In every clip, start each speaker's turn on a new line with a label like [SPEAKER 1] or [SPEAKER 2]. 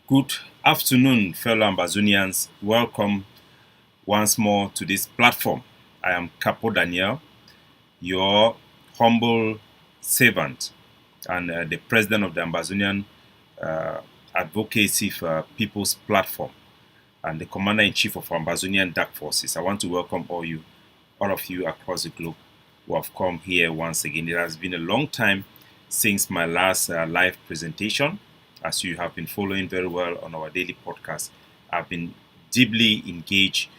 [SPEAKER 1] Good afternoon, fellow Ambazonians. Welcome once more to this platform. I am Capo Daniel, your humble servant and the president of the Ambazonian uh, Advocacy for People's Platform and the commander-in-chief of Ambazonian Dark Forces. I want to welcome all of you across the globe who have come here once again. It has been a long time since my last live presentation. As you have been following very well on our daily podcast, I've been deeply engaged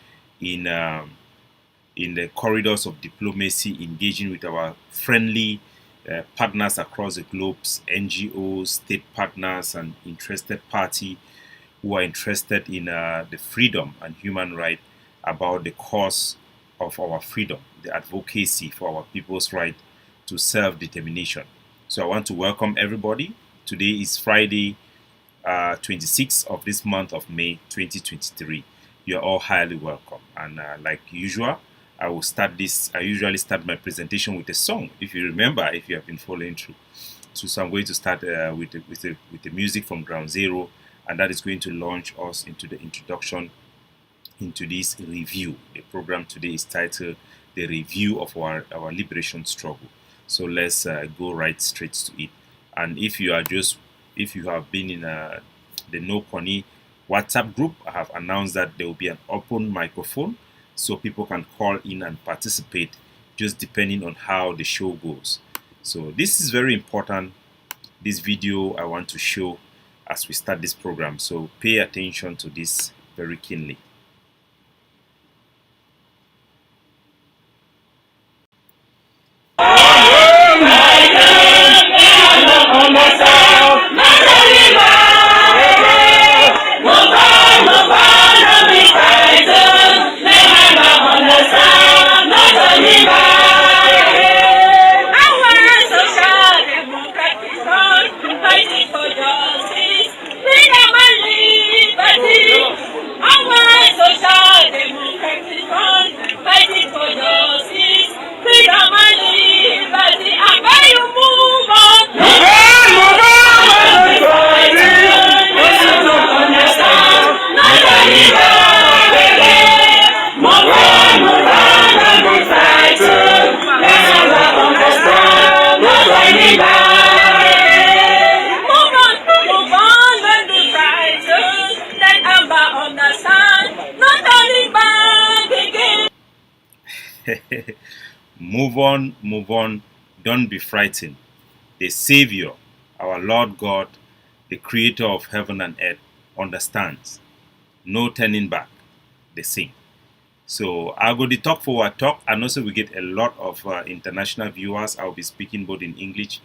[SPEAKER 1] in in the corridors of diplomacy, engaging with our friendly partners across the globe, NGOs, state partners, and interested party who are interested in the freedom and human right about the cause of our freedom, the advocacy for our people's right to self-determination. So I want to welcome everybody. Today is Friday, 26th of this month of May 2023. You're all highly welcome. And like usual, I usually start my presentation with a song. If you remember, if you have been following through. So I'm going to start with the music from Ground Zero, and that is going to launch us into the introduction into this review. The program today is titled The Review of our Liberation Struggle. So let's go right straight to it. And if you have been in the No Pony WhatsApp group, I have announced that there will be an open microphone so people can call in and participate just depending on how the show goes. So this is very important. This video I want to show as we start this program. So pay attention to this very keenly. Move on, don't be frightened. The Savior, our Lord God, the Creator of heaven and earth, understands. No turning back, they sing. So I'll go the talk for our talk, and also we get a lot of international viewers. I'll be speaking both in English,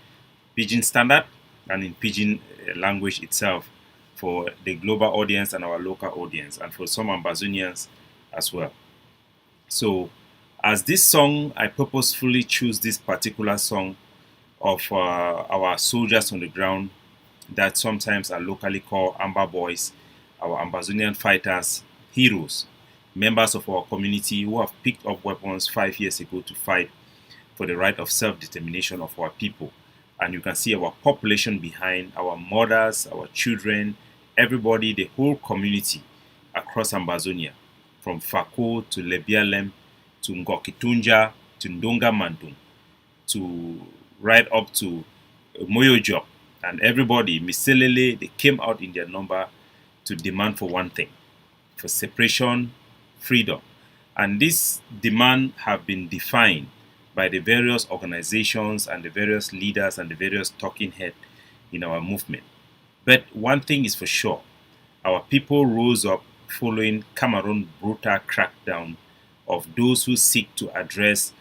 [SPEAKER 1] Pidgin Standard, and in Pidgin language itself for the global audience and our local audience, and for some Ambazonians as well. So as this song, I purposefully choose this particular song of our soldiers on the ground that sometimes are locally called Amba Boys, our Ambazonian fighters, heroes, members of our community who have picked up weapons 5 years ago to fight for the right of self-determination of our people. And you can see our population behind, our mothers, our children, everybody, the whole community across Ambazonia, from Fako to Lebialem, to Ngokitunja, to Ndonga Mandung, to right up to Moyojob, and everybody, Miselele, they came out in their number to demand for one thing, for separation, freedom. And this demand have been defined by the various organizations and the various leaders and the various talking heads in our movement. But one thing is for sure, our people rose up following Cameroon's brutal crackdown of those who seek to address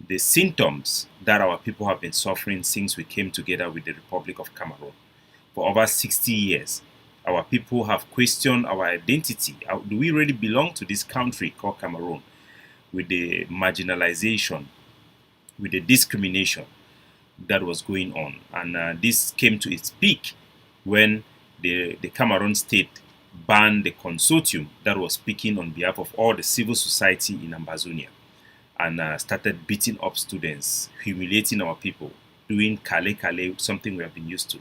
[SPEAKER 1] the symptoms that our people have been suffering since we came together with the Republic of Cameroon. For over 60 years, our people have questioned our identity. Do we really belong to this country called Cameroon? With the marginalization, with the discrimination that was going on. And this came to its peak when the Cameroon state banned the consortium that was speaking on behalf of all the civil society in Ambazonia, and started beating up students, humiliating our people, doing kale kale, something we have been used to.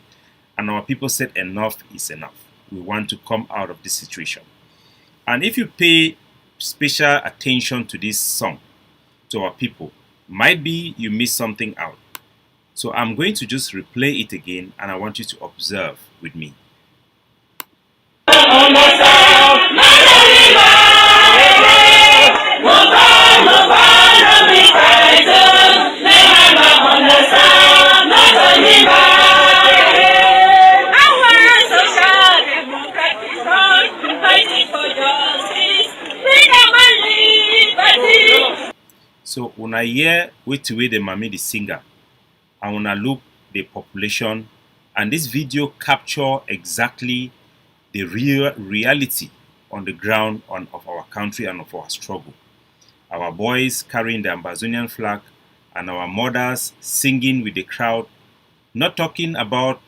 [SPEAKER 1] And our people said enough is enough. we want to come out of this situation. And if you pay special attention to this song, to our people, might be you miss something out. So I'm going to just replay it again, and I want you to observe with me. So una hear wait the mami the singer, and una look the population, and this video capture exactly the real reality on the ground of our country and of our struggle. Our boys carrying the Ambazonian flag, and our mothers singing with the crowd, not talking about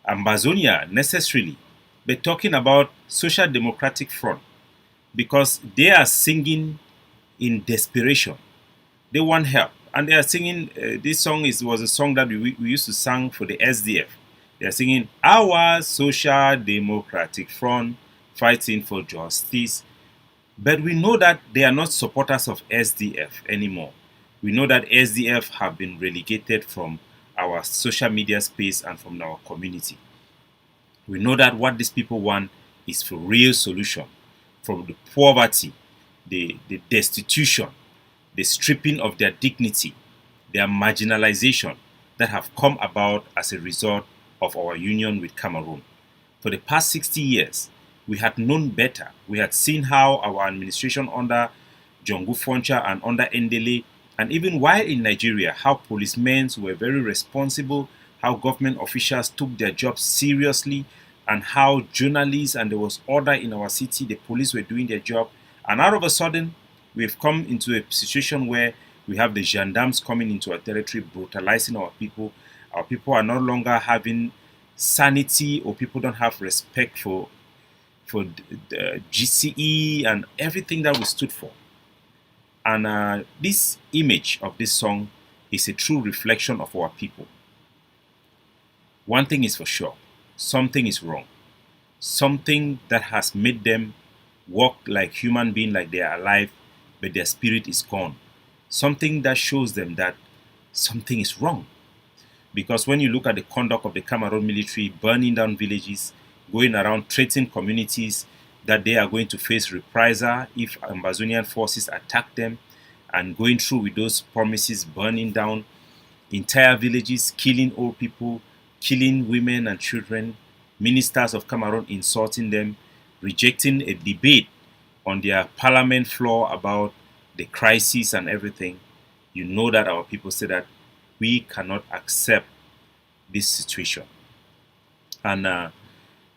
[SPEAKER 1] Ambazonia necessarily, but talking about Social Democratic Front, because they are singing in desperation. They want help, and they are singing. This song was a song that we used to sing for the SDF. They are singing our Social Democratic Front fighting for justice. But we know that they are not supporters of SDF anymore. We know that SDF have been relegated from our social media space and from our community. We know that what these people want is for real solution from the poverty, the destitution, the stripping of their dignity, their marginalization that have come about as a result of our union with Cameroon. For the past 60 years, we had known better. We had seen how our administration under John Foncha and under Endele, and even while in Nigeria, how policemen were very responsible, how government officials took their jobs seriously, and how journalists, and there was order in our city, the police were doing their job. And all of a sudden, we've come into a situation where we have the gendarmes coming into our territory, brutalizing our people. Our people are no longer having sanity, or people don't have respect for the GCE and everything that we stood for. And this image of this song is a true reflection of our people. One thing is for sure, something is wrong. Something that has made them walk like human beings, like they are alive, but their spirit is gone. Something that shows them that something is wrong. Because when you look at the conduct of the Cameroon military, burning down villages, going around threatening communities that they are going to face reprisal if Ambazonian forces attack them, and going through with those promises, burning down entire villages, killing old people, killing women and children, ministers of Cameroon insulting them, rejecting a debate on their parliament floor about the crisis and everything. You know that our people say that we cannot accept this situation. And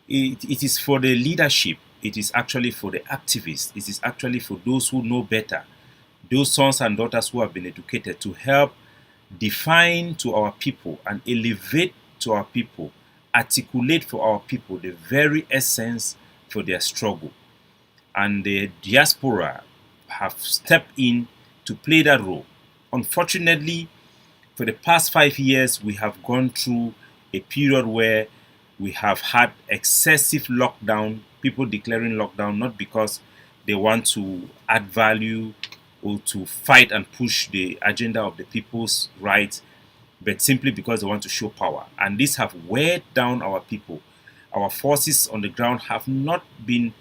[SPEAKER 1] it is for the leadership, it is actually for the activists, it is actually for those who know better, those sons and daughters who have been educated, to help define to our people and elevate to our people, articulate for our people the very essence for their struggle. And the diaspora have stepped in to play that role. Unfortunately, for the past 5 years, we have gone through a period where we have had excessive lockdown, people declaring lockdown not because they want to add value or to fight and push the agenda of the people's rights, but simply because they want to show power. And this have weighed down our people. Our forces on the ground have not been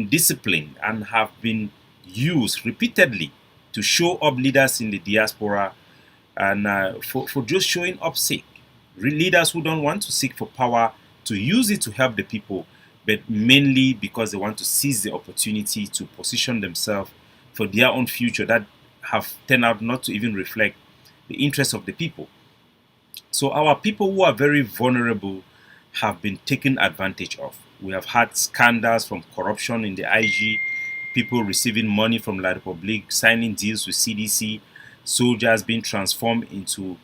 [SPEAKER 1] disciplined and have been used repeatedly to show up leaders in the diaspora, and for just showing up sake. Leaders who don't want to seek for power, to use it to help the people, but mainly because they want to seize the opportunity to position themselves for their own future that have turned out not to even reflect the interests of the people. So our people who are very vulnerable have been taken advantage of. We have had scandals from corruption in the IG, people receiving money from La Republique, signing deals with CDC, soldiers being transformed into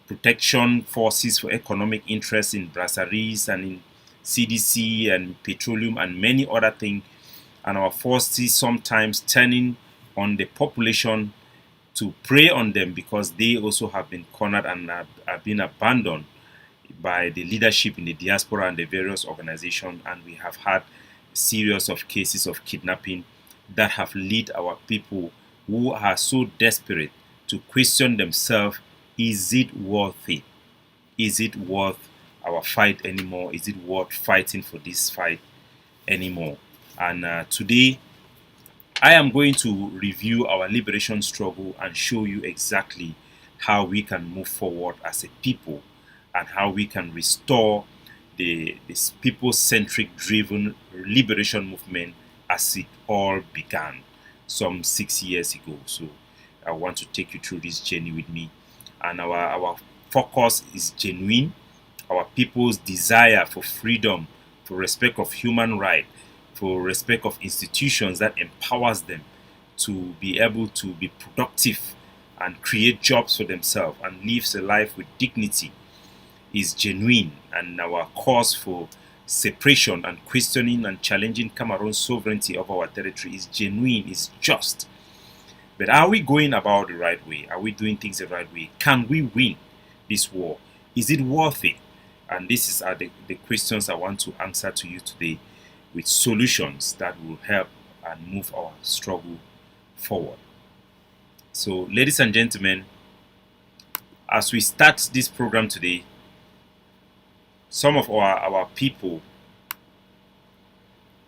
[SPEAKER 1] protection forces for economic interests in brasseries and in CDC and petroleum and many other things, and our forces sometimes turning on the population to prey on them because they also have been cornered and have been abandoned by the leadership in the diaspora and the various organizations, and we have had a series of cases of kidnapping that have led our people who are so desperate to question themselves, is it worth it? Is it worth our fight anymore? Is it worth fighting for this fight anymore? And today I am going to review our liberation struggle and show you exactly how we can move forward as a people and how we can restore this people-centric driven liberation movement as it all began some 6 years ago. So I want to take you through this journey with me. And our focus is genuine. Our people's desire for freedom, for respect of human rights, for respect of institutions that empowers them to be able to be productive and create jobs for themselves and live a life with dignity is genuine. And our cause for separation and questioning and challenging Cameroon's sovereignty of our territory is genuine, is just. But are we going about the right way? Are we doing things the right way? Can we win this war? Is it worth it? And these are the questions I want to answer to you today, with solutions that will help and move our struggle forward. So, ladies and gentlemen, as we start this program today, some of our people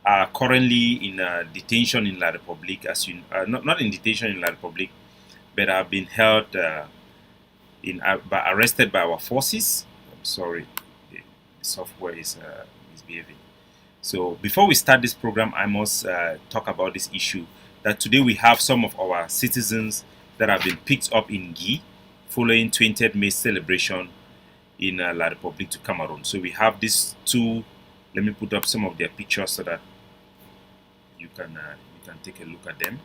[SPEAKER 1] are currently in detention in La Republique, as you not in detention in La Republique, but have been held arrested by our forces. I'm sorry, the software is misbehaving. So before we start this program, I must talk about this issue that today we have some of our citizens that have been picked up in Guy following 20th May celebration in La Republique to Cameroon. So we have these two. Let me put up some of their pictures so that you can take a look at them.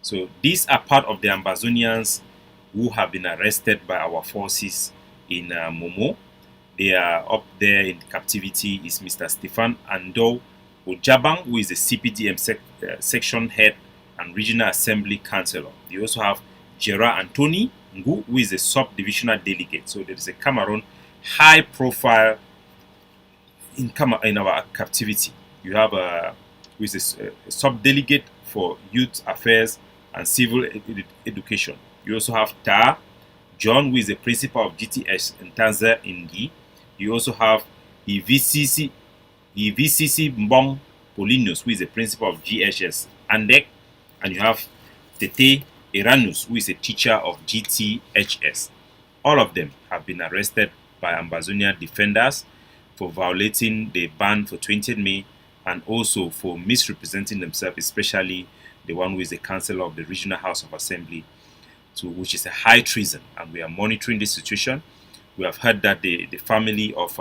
[SPEAKER 1] So these are part of the Ambazonians who have been arrested by our forces in Momo. They are up there in captivity is Mr. Stefan Ando Ojabang, who is the CPDM section head and regional assembly councillor. They also have Gerard Anthony Ngu, who is a sub-divisional delegate. So there is a Cameroon high profile in our captivity. You have who is a sub-delegate for youth affairs and civil education. You also have Ta John, who is the principal of GTS in Tanzania in Guy. You also have EVCC Mbong Polinos, who is the principal of GHS Andek, and you have Tete Eranus, who is a teacher of GTHS. All of them have been arrested by Ambazonia defenders for violating the ban for 20th May and also for misrepresenting themselves, especially the one who is the councillor of the Regional House of Assembly, which is a high treason, and we are monitoring this situation. We have heard that the family of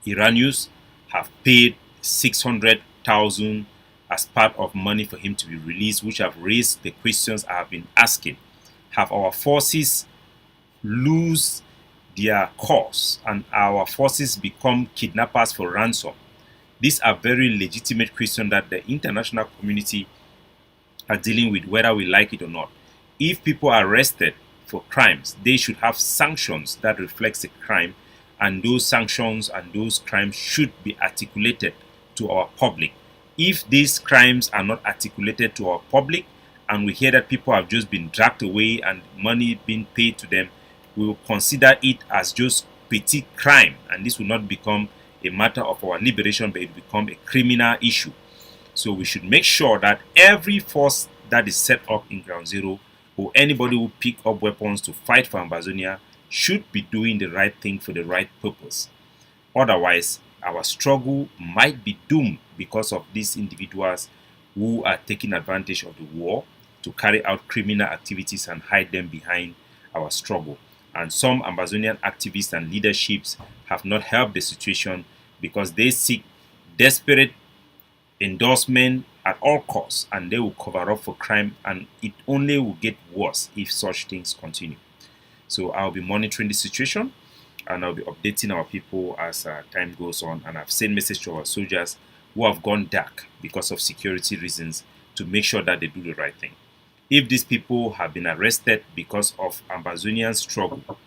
[SPEAKER 1] Iranius have paid 600,000 as part of money for him to be released, which have raised the questions I have been asking. Have our forces lose their cause and our forces become kidnappers for ransom? These are very legitimate questions that the international community are dealing with, whether we like it or not. If people are arrested for crimes, they should have sanctions that reflects the crime, and those sanctions and those crimes should be articulated to our public. If these crimes are not articulated to our public, and we hear that people have just been dragged away and money being paid to them, we will consider it as just petty crime, and this will not become a matter of our liberation, but it will become a criminal issue. So we should make sure that every force that is set up in Ground Zero, or anybody who pick up weapons to fight for Ambazonia, should be doing the right thing for the right purpose. Otherwise, our struggle might be doomed because of these individuals who are taking advantage of the war to carry out criminal activities and hide them behind our struggle. And some Ambazonian activists and leaderships have not helped the situation because they seek desperate endorsement at all costs, and they will cover up for crime, and it only will get worse if such things continue. So I'll be monitoring the situation, and I'll be updating our people as time goes on. And I've sent message to our soldiers who have gone dark because of security reasons to make sure that they do the right thing. If these people have been arrested because of Ambazonian struggle,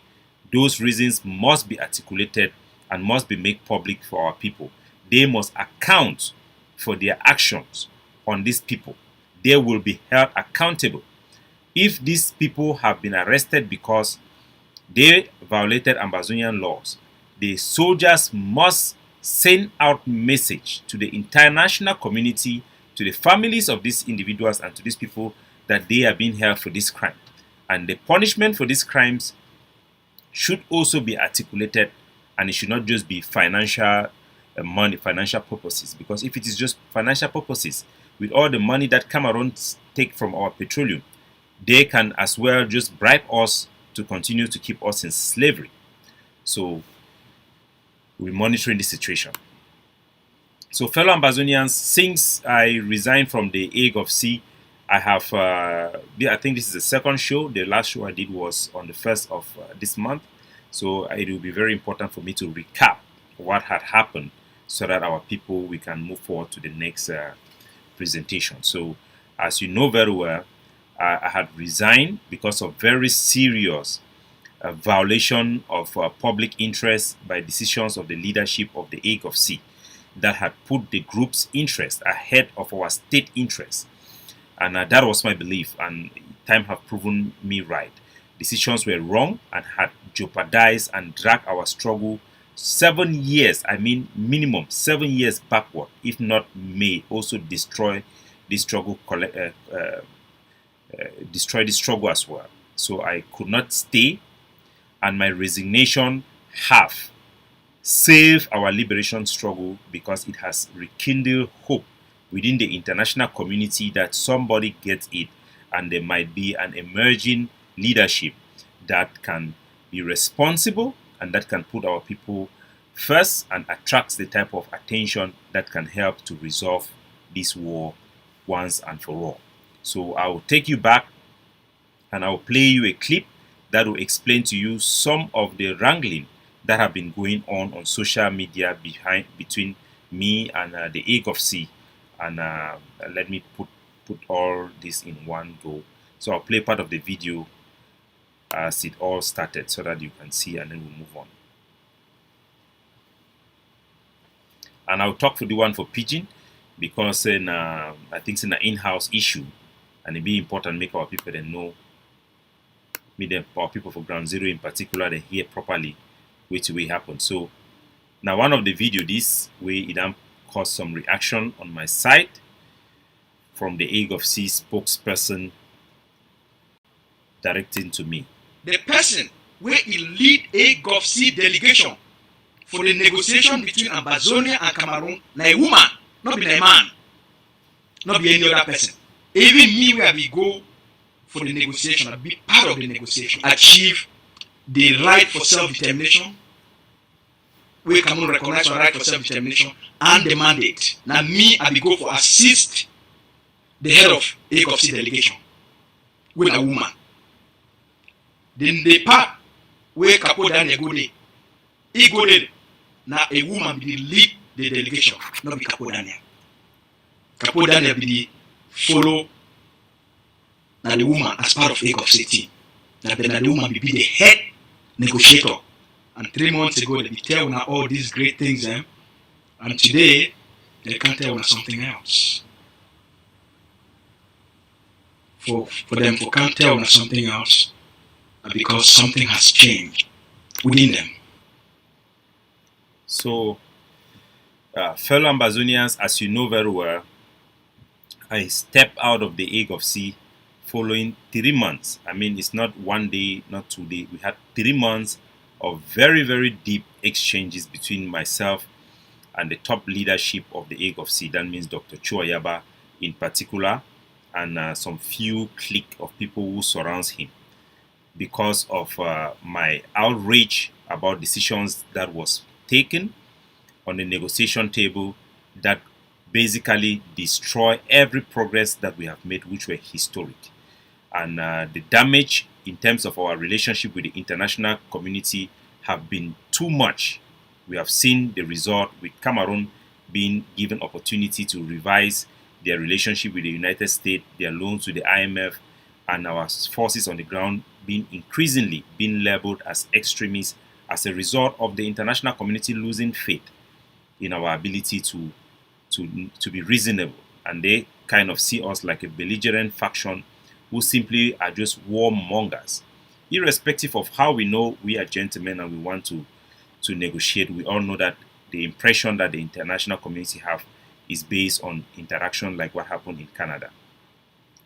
[SPEAKER 1] Those reasons must be articulated and must be made public for our people. They must account for their actions on these people. They will be held accountable. If these people have been arrested because they violated Ambazonian laws, the soldiers must send out message to the international community, to the families of these individuals and to these people that they are being held for this crime. And the punishment for these crimes should also be articulated, and it should not just be financial money, financial purposes. Because if it is just financial purposes, with all the money that Cameroon take from our petroleum, they can as well just bribe us to continue to keep us in slavery. So we're monitoring the situation. So fellow Ambazonians, since I resigned from the Hague of Sea, I have, I think this is the second show. The last show I did was on the 1st of this month. So it will be very important for me to recap what had happened so that our people, we can move forward to the next presentation. So as you know very well, I had resigned because of very serious violation of public interest by decisions of the leadership of the Hague of Sea that had put the group's interest ahead of our state interest. And that was my belief, and time have proven me right. Decisions were wrong and had jeopardized and dragged our struggle 7 years, I mean minimum 7 years backward, if not may also destroy the struggle, destroy the struggle as well. So I could not stay, and my resignation have saved our liberation struggle because it has rekindled hope within the international community that somebody gets it and there might be an emerging leadership that can be responsible and that can put our people first and attracts the type of attention that can help to resolve this war once and for all. So I will take you back and I will play you a clip that will explain to you some of the wrangling that have been going on social media between me and the Hague of Sea. And let me put all this in one go. So I'll play part of the video as it all started so that you can see, and then we'll move on. And I'll talk for the one for Pidgin because I think it's an in-house issue, and it'd be important to make our people then know, our people for Ground Zero in particular, they hear properly which way happened. So now one of the video this way it caused some reaction on my side from the Hague of Sea spokesperson directing to me.
[SPEAKER 2] The person where he lead Hague of Sea delegation for the negotiation between Ambazonia and Cameroon, na a woman, not be a man, not be any other person. Even me where we go for the negotiation, be part of the negotiation, achieve the right for self-determination, where Cameroon recognize our right for self-determination, and the mandate. Now me, I be go for assist the head of Hague of Sea delegation with a woman. Then the part where Capo Daniel go there, he go there. Now a woman be the lead the delegation, not be Capo Daniel. Capo Daniel be the follow now the woman as part of Hague of Sea team. Now the woman be the head negotiator. And 3 months ago, they tell now all these great things, and today they can't tell us something else. For them, can't tell us something else, because something has changed within them.
[SPEAKER 1] So, fellow Ambazonians, as you know very well, I stepped out of the Hague of Sea following 3 months. I mean, it's not 1 day, not 2 days. We had 3 months of very, very deep exchanges between myself and the top leadership of the Hague of Sea. That means Dr. Chuayaba in particular, and some few clique of people who surrounds him, because of my outrage about decisions that was taken on the negotiation table that basically destroy every progress that we have made, which were historic. And the damage in terms of our relationship with the international community have been too much. We have seen the result with Cameroon being given opportunity to revise their relationship with the United States, their loans to the IMF, and our forces on the ground been increasingly being labeled as extremists as a result of the international community losing faith in our ability to be reasonable, and they kind of see us like a belligerent faction who simply are just warmongers. Irrespective of how we know we are gentlemen and we want to negotiate, we all know that the impression that the international community have is based on interaction like what happened in Canada.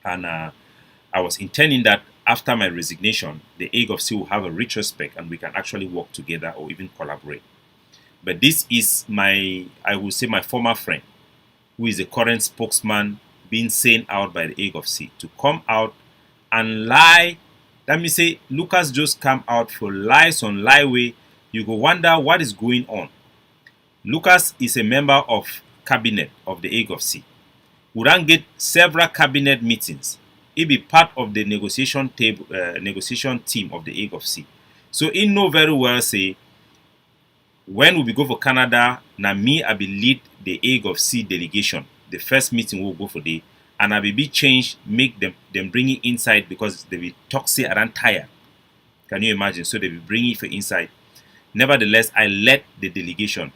[SPEAKER 1] And I was intending that after my resignation, the AGOFC will have a retrospect and we can actually work together or even collaborate. But this is I will say, my former friend, who is the current spokesman being sent out by the AGOFC to come out and lie. Let me say, Lucas just come out for lies on lie way. You go wonder what is going on. Lucas is a member of cabinet of the AGOFC. We ran get several cabinet meetings. He be part of the negotiation table, negotiation team of the AGOFC. So he know very well say, when we go for Canada, na me I be lead the AGOFC delegation. The first meeting we'll go for day, and I will be changed, make them bring it inside because they be toxic and tired. Can you imagine? So they will bring it for inside. Nevertheless, I led the delegation,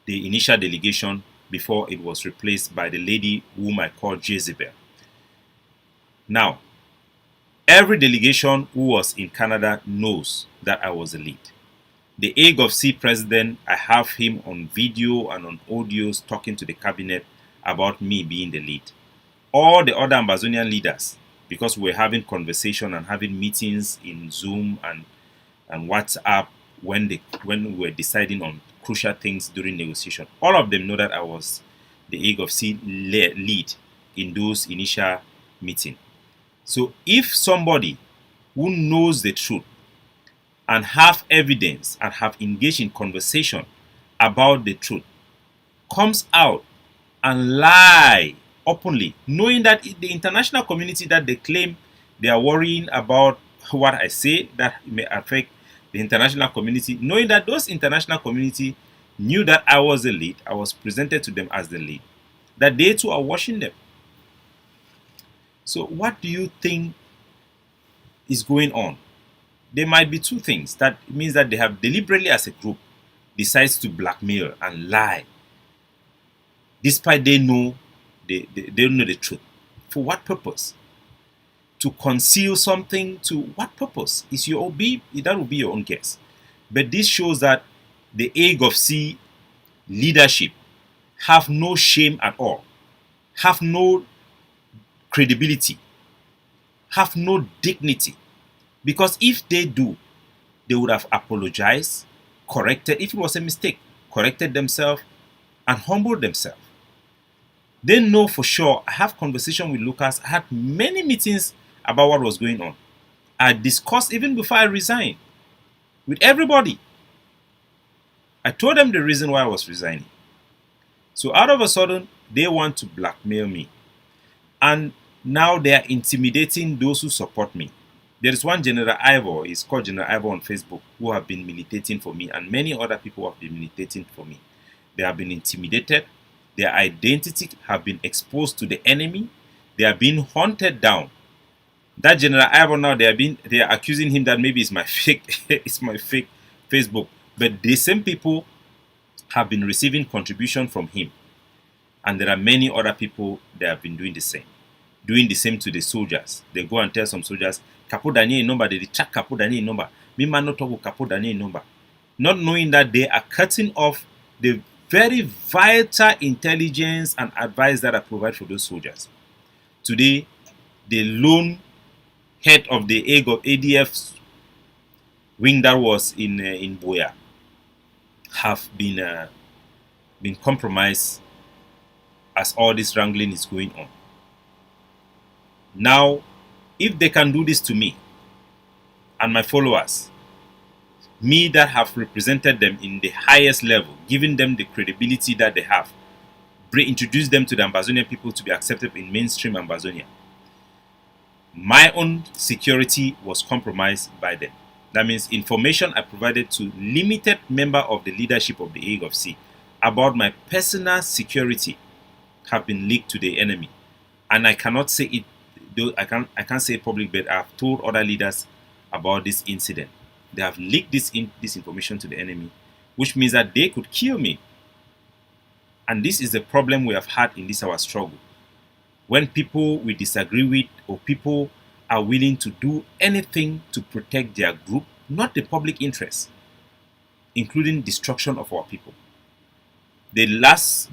[SPEAKER 1] the initial delegation, before it was replaced by the lady whom I call Jezebel. Now, every delegation who was in Canada knows that I was the lead. The AGOFC president, I have him on video and on audios talking to the cabinet about me being the lead. All the other Ambazonian leaders, because we're having conversation and having meetings in Zoom and WhatsApp when we were deciding on crucial things during negotiation, all of them know that I was the AGOFC lead in those initial meetings. So if somebody who knows the truth and have evidence and have engaged in conversation about the truth comes out and lie openly, knowing that the international community that they claim they are worrying about what I say that may affect the international community, knowing that those international community knew that I was the lead, I was presented to them as the lead, that they too are watching them. So what do you think is going on? There might be two things. That means that they have deliberately as a group decides to blackmail and lie, despite they know they don't know the truth. For what purpose? To conceal something, to what purpose? That will be your own guess. But this shows that the AGOFC leadership have no shame at all, have no credibility, have no dignity. Because if they do, they would have apologized, corrected, if it was a mistake, corrected themselves and humbled themselves. They know for sure. I have conversation with Lucas. I had many meetings about what was going on. I discussed even before I resigned with everybody. I told them the reason why I was resigning. So out of a sudden, they want to blackmail me. And now they are intimidating those who support me. There is one General Ivor, he's called General Ivor on Facebook, who have been militating for me, and many other people have been militating for me. They have been intimidated. Their identity have been exposed to the enemy. They are being hunted down. That General Ivor now, they are accusing him that maybe it's my fake Facebook. But the same people have been receiving contribution from him. And there are many other people that have been doing the same. Doing the same to the soldiers. They go and tell some soldiers, Capo Daniel number, they track Capo Daniel number. Me man not talk with Capo Daniel number. Not knowing that they are cutting off the very vital intelligence and advice that I provide for those soldiers. Today, the lone head of the ADF wing that was in Boya have been compromised as all this wrangling is going on. Now, if they can do this to me and my followers, me that have represented them in the highest level, giving them the credibility that they have, introduce them to the Ambazonian people to be accepted in mainstream Ambazonia, my own security was compromised by them. That means information I provided to limited member of the leadership of the AGOFC about my personal security have been leaked to the enemy. And I cannot say it, though I can't say it publicly, but I've told other leaders about this incident. They have leaked this information to the enemy, which means that they could kill me. And this is the problem we have had in this our struggle. When people we disagree with, or people are willing to do anything to protect their group, not the public interest, including destruction of our people. The last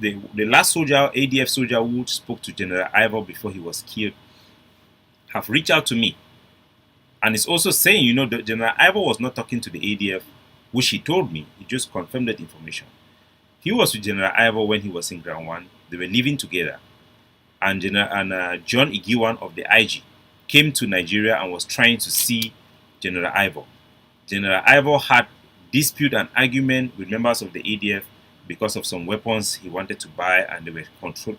[SPEAKER 1] soldier, ADF soldier who spoke to General Ivor before he was killed, have reached out to me. And it's also saying, that General Ivor was not talking to the ADF, which he told me. He just confirmed that information. He was with General Ivor when he was in Ground 1. They were living together. And John Igiwan of the IG came to Nigeria and was trying to see General Ivor. General Ivor had dispute and argument with members of the ADF because of some weapons he wanted to buy, and they were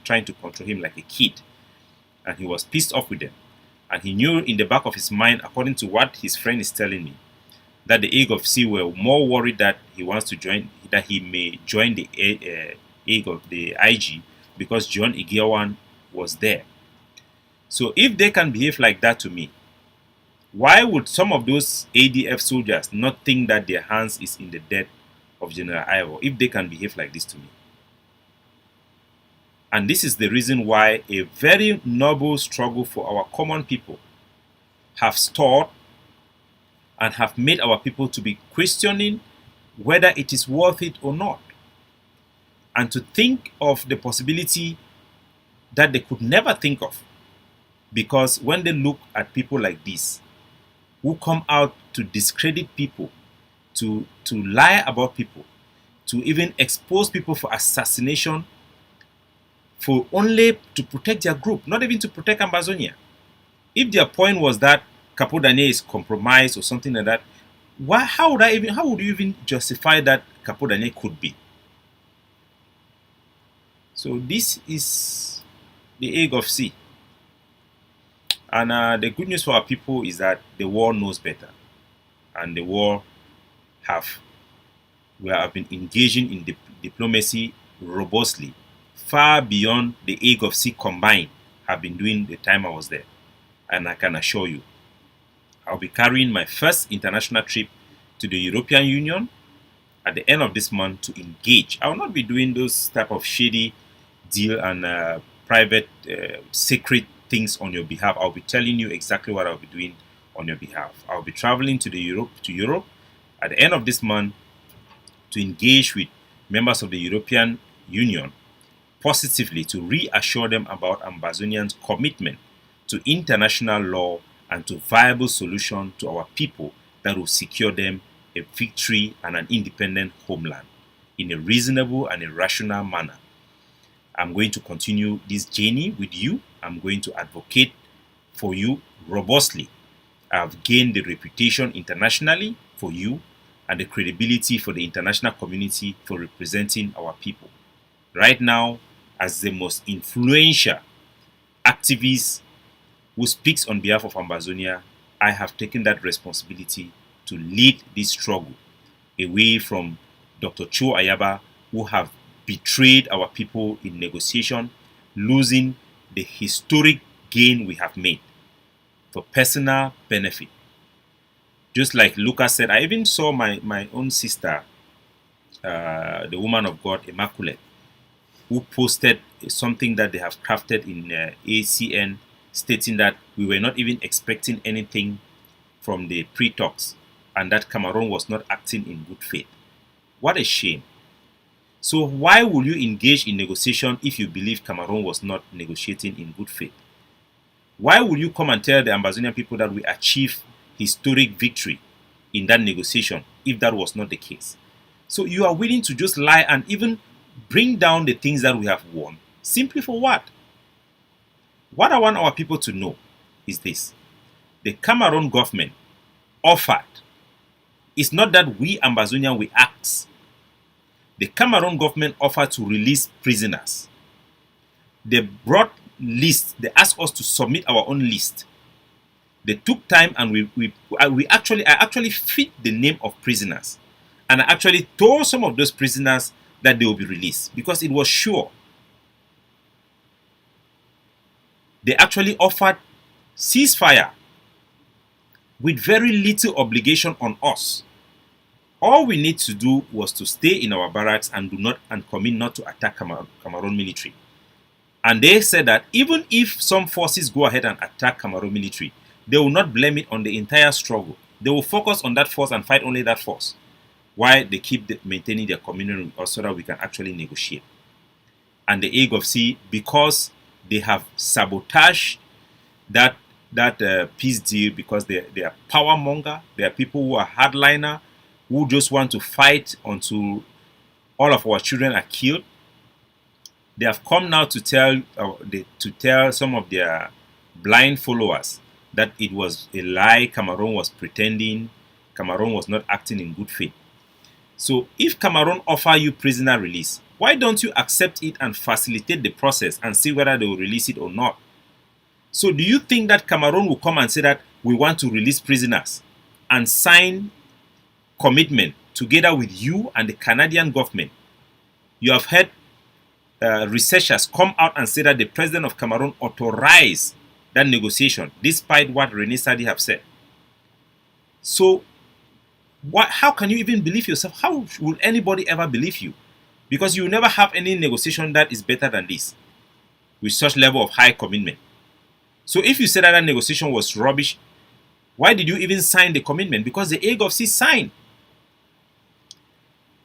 [SPEAKER 1] trying to control him like a kid. And he was pissed off with them. And he knew in the back of his mind, according to what his friend is telling me, that the AGOFC were more worried that he may join the IG because John Igiwan was there. So if they can behave like that to me, why would some of those ADF soldiers not think that their hands is in the death of General Ivor if they can behave like this to me? And this is the reason why a very noble struggle for our common people have stalled and have made our people to be questioning whether it is worth it or not. And to think of the possibility that they could never think of. Because when they look at people like this, who come out to discredit people, to lie about people, to even expose people for assassination, for only to protect their group, not even to protect Ambazonia. If their point was that Capo Daniel is compromised or something like that, how would you even justify that Capo Daniel could be? So this is the AGOFC. And the good news for our people is that the war knows better. And the war we have been engaging in diplomacy robustly, far beyond the AGOFC combined have been doing the time I was there. And I can assure you, I'll be carrying my first international trip to the European Union at the end of this month to engage. I will not be doing those type of shady deal and private secret things on your behalf. I'll be telling you exactly what I'll be doing on your behalf. I'll be traveling to Europe at the end of this month to engage with members of the European Union positively, to reassure them about Ambazonians' commitment to international law and to viable solution to our people that will secure them a victory and an independent homeland in a reasonable and a rational manner. I'm going to continue this journey with you. I'm going to advocate for you robustly. I've gained the reputation internationally for you and the credibility for the international community for representing our people. Right now, as the most influential activist who speaks on behalf of Ambazonia, I have taken that responsibility to lead this struggle away from Dr. Cho Ayaba, who have betrayed our people in negotiation, losing the historic gain we have made for personal benefit. Just like Lucas said, I even saw my own sister, the woman of God, Immaculate, who posted something that they have crafted in ACN, stating that we were not even expecting anything from the pre-talks and that Cameroon was not acting in good faith. What a shame. So why will you engage in negotiation if you believe Cameroon was not negotiating in good faith? Why will you come and tell the Ambazonian people that we achieved historic victory in that negotiation if that was not the case? So you are willing to just lie and even bring down the things that we have won. Simply for what? What I want our people to know is this. The Cameroon government offered. It's not that we Ambazonian we ask. The Cameroon government offered to release prisoners. They brought lists. They asked us to submit our own list. They took time and I actually fit the name of prisoners. And I actually told some of those prisoners that they will be released because it was sure. They actually offered ceasefire. with very little obligation on us. All we need to do was to stay in our barracks and commit not to attack Cameroon military. And they said that even if some forces go ahead and attack Cameroon military, they will not blame it on the entire struggle. They will focus on that force and fight only that force, while they keep maintaining their communion with us so that we can actually negotiate. And the AGOVC, because they have sabotaged that peace deal, because they are power monger, they are people who are hardliner, who just want to fight until all of our children are killed. They have come now to tell some of their blind followers that it was a lie. Cameroon was pretending. Cameroon was not acting in good faith. So if Cameroon offer you prisoner release, why don't you accept it and facilitate the process and see whether they will release it or not? So do you think that Cameroon will come and say that we want to release prisoners and sign commitment together with you and the Canadian government? You have heard researchers come out and say that the president of Cameroon authorized that negotiation, despite what Rene Sadi have said. So how can you even believe yourself? How will anybody ever believe you? Because you will never have any negotiation that is better than this, with such level of high commitment. So if you said that negotiation was rubbish, why did you even sign the commitment? Because the AGOVC signed.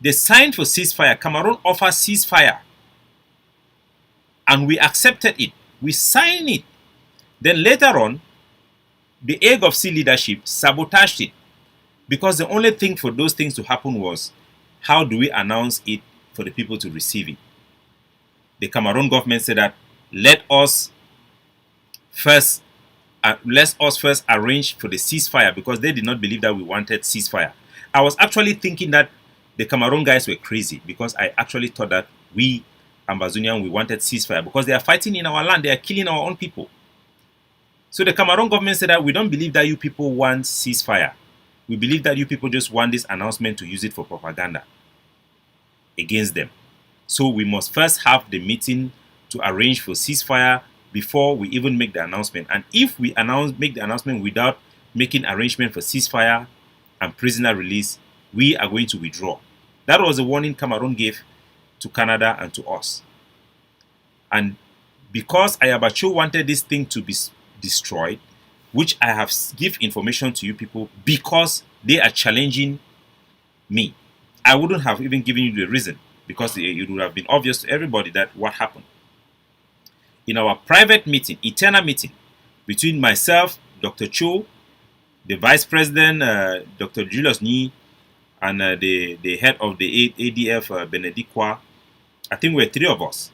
[SPEAKER 1] They signed for ceasefire. Cameroon offered ceasefire. And we accepted it. We signed it. Then later on, the AGOVC leadership sabotaged it. Because the only thing for those things to happen was, how do we announce it for the people to receive it? The Cameroon government said that let us first arrange for the ceasefire, because they did not believe that we wanted ceasefire. I was actually thinking that the Cameroon guys were crazy, because I actually thought that we, Ambazonian, we wanted ceasefire because they are fighting in our land, they are killing our own people. So the Cameroon government said that we don't believe that you people want ceasefire. We believe that you people just want this announcement to use it for propaganda against them. So we must first have the meeting to arrange for ceasefire before we even make the announcement. And if we make the announcement without making arrangement for ceasefire and prisoner release, we are going to withdraw. That was the warning Cameroon gave to Canada and to us. And because Ayabacho wanted this thing to be destroyed, which I have give information to you people because they are challenging me, I wouldn't have even given you the reason, because it would have been obvious to everybody that what happened. In our private meeting, eternal meeting, between myself, Dr. Cho, the Vice President, Dr. Julius Ni, and the head of the ADF, Benedictwa, I think we're three of us,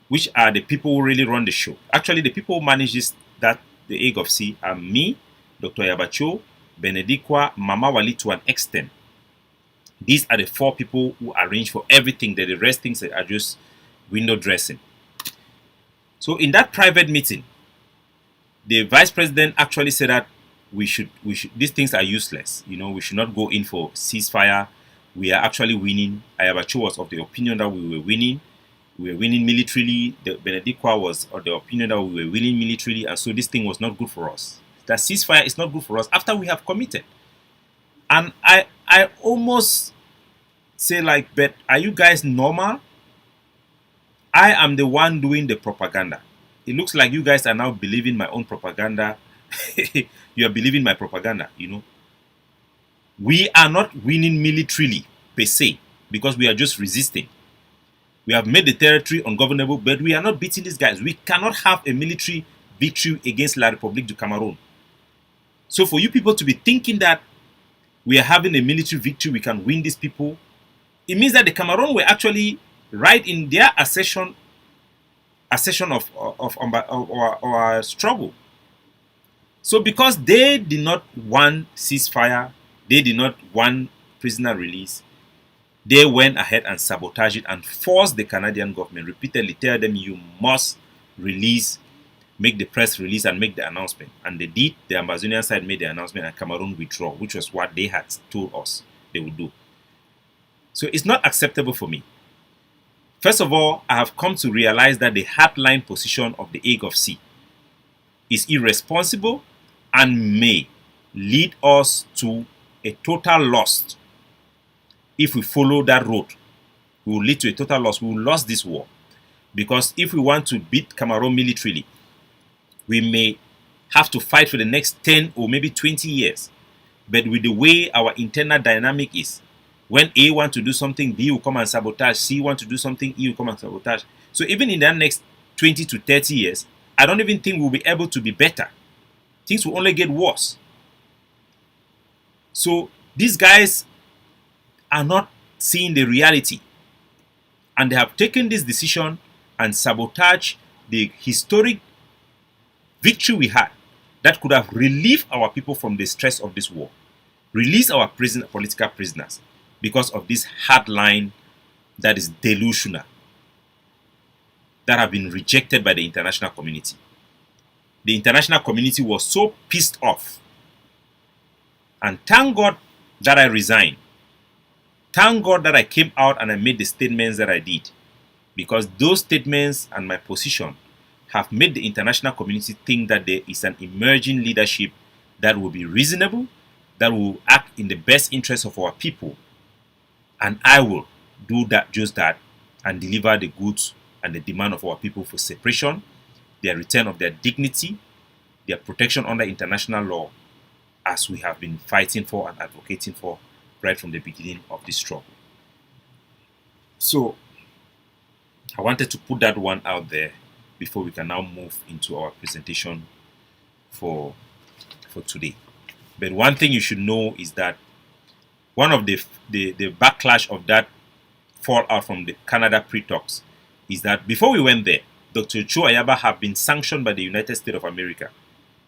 [SPEAKER 1] which are the people who really run the show. Actually, the people who manage the AGOVC are me, Dr. Yabacho, Benedictwa, Mama Wali to an extent. These are the four people who arrange for everything. The rest things are just window dressing. So in that private meeting, the vice president actually said that we should these things are useless. We should not go in for ceasefire. We are actually winning. Ayabacho was of the opinion that we were winning. We were winning militarily. The Benedictwa was of the opinion that we were winning militarily, and so this thing was not good for us. That ceasefire is not good for us after we have committed. And I almost say like, but are you guys normal? I am the one doing the propaganda. It looks like you guys are now believing my own propaganda. You are believing my propaganda, We are not winning militarily per se, because we are just resisting. We have made the territory ungovernable, but we are not beating these guys. We cannot have a military victory against La République du Cameroon. So for you people to be thinking that we are having a military victory, we can win these people, it means that the Cameroon were actually right in their assertion of our struggle. So because they did not want ceasefire, they did not want prisoner release, they went ahead and sabotaged it and forced the Canadian government, repeatedly tell them you must release, make the press release and make the announcement. And they did. The Ambazonian side made the announcement and Cameroon withdraw, which was what they had told us they would do. So it's not acceptable for me. First of all, I have come to realize that the hardline position of the AGOVC is irresponsible and may lead us to a total loss. If we follow that road, we will lead to a total loss. We will lose this war. Because if we want to beat Cameroon militarily, we may have to fight for the next 10 or maybe 20 years. But with the way our internal dynamic is, when A wants to do something, B will come and sabotage. C wants to do something, E will come and sabotage. So even in the next 20 to 30 years, I don't even think we'll be able to be better. Things will only get worse. So these guys are not seeing the reality. And they have taken this decision and sabotage the historic victory we had that could have relieved our people from the stress of this war, release our political prisoners because of this hard line that is delusional, that have been rejected by the international community. The international community was so pissed off. And thank God that I resigned. Thank God that I came out and I made the statements that I did. Because those statements and my position have made the international community think that there is an emerging leadership that will be reasonable, that will act in the best interest of our people. And I will do that, just that, and deliver the goods and the demand of our people for separation, their return of their dignity, their protection under international law, as we have been fighting for and advocating for right from the beginning of this struggle. So, I wanted to put that one out there before we can now move into our presentation for today. But one thing you should know is that one of the backlash of that fallout from the Canada pre-talks is that before we went there, Dr. Joe Ayaba had been sanctioned by the United States of America.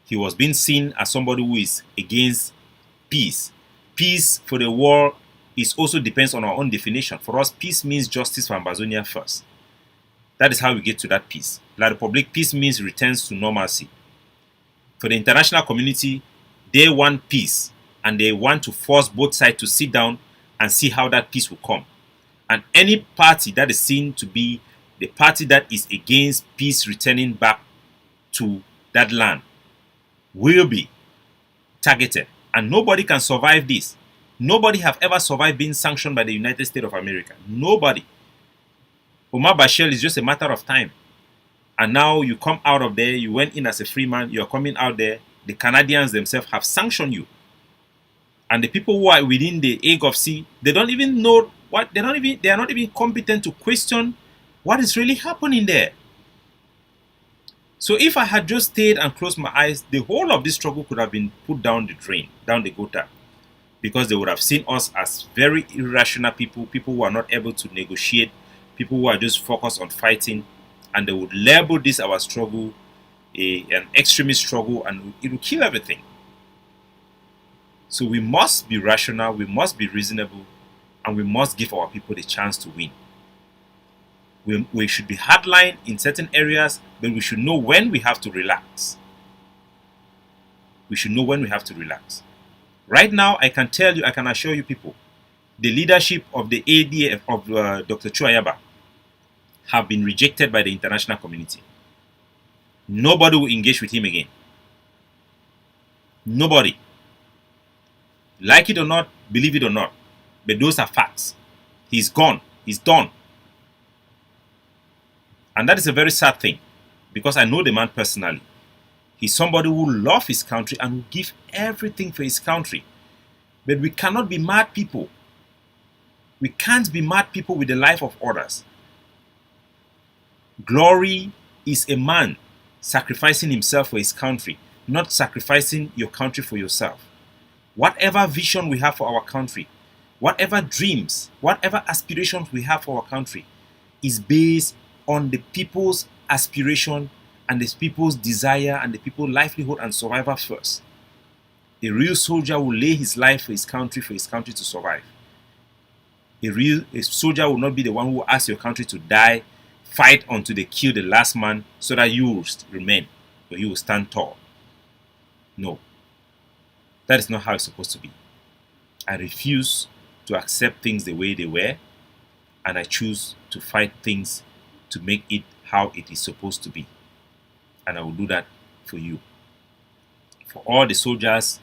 [SPEAKER 1] He was being seen as somebody who is against peace. Peace for the world also depends on our own definition. For us, peace means justice for Ambazonia first. That is how we get to that peace. La Republique, peace means returns to normalcy. For the international community, they want peace and they want to force both sides to sit down and see how that peace will come. And any party that is seen to be the party that is against peace returning back to that land will be targeted. And nobody can survive this. Nobody have ever survived being sanctioned by the United States of America. Nobody. Omar Bashir is just a matter of time. And now you come out of there, you went in as a free man, you're coming out there, the Canadians themselves have sanctioned you. And the people who are within the A of C, they don't even know what, they are not even competent to question what is really happening there. So if I had just stayed and closed my eyes, the whole of this struggle could have been put down the drain, down the gutter. Because they would have seen us as very irrational people who are not able to negotiate, people who are just focused on fighting, and they would label this our struggle an extremist struggle, and it will kill everything. So we must be rational, we must be reasonable, and we must give our people the chance to win. We should be hardline in certain areas, but we should know when we have to relax. We should know when we have to relax. Right now, I can tell you, I can assure you people, the leadership of the ADF of Dr. Chuayaba have been rejected by the international community. Nobody will engage with him again. Nobody. Like it or not, believe it or not, but those are facts. He's gone. He's done. And that is a very sad thing, because I know the man personally. He's somebody who loves his country and will give everything for his country. But we cannot be mad people. We can't be mad people with the life of others. Glory is a man sacrificing himself for his country, not sacrificing your country for yourself. Whatever vision we have for our country, whatever dreams, whatever aspirations we have for our country is based on the people's aspiration and the people's desire and the people's livelihood and survival first. A real soldier will lay his life for his country to survive. A soldier will not be the one who will ask your country to die, fight until they kill the last man so that you will remain, or you will stand tall. No. That is not how it's supposed to be. I refuse to accept things the way they were, and I choose to fight things to make it how it is supposed to be. And I will do that for you. For all the soldiers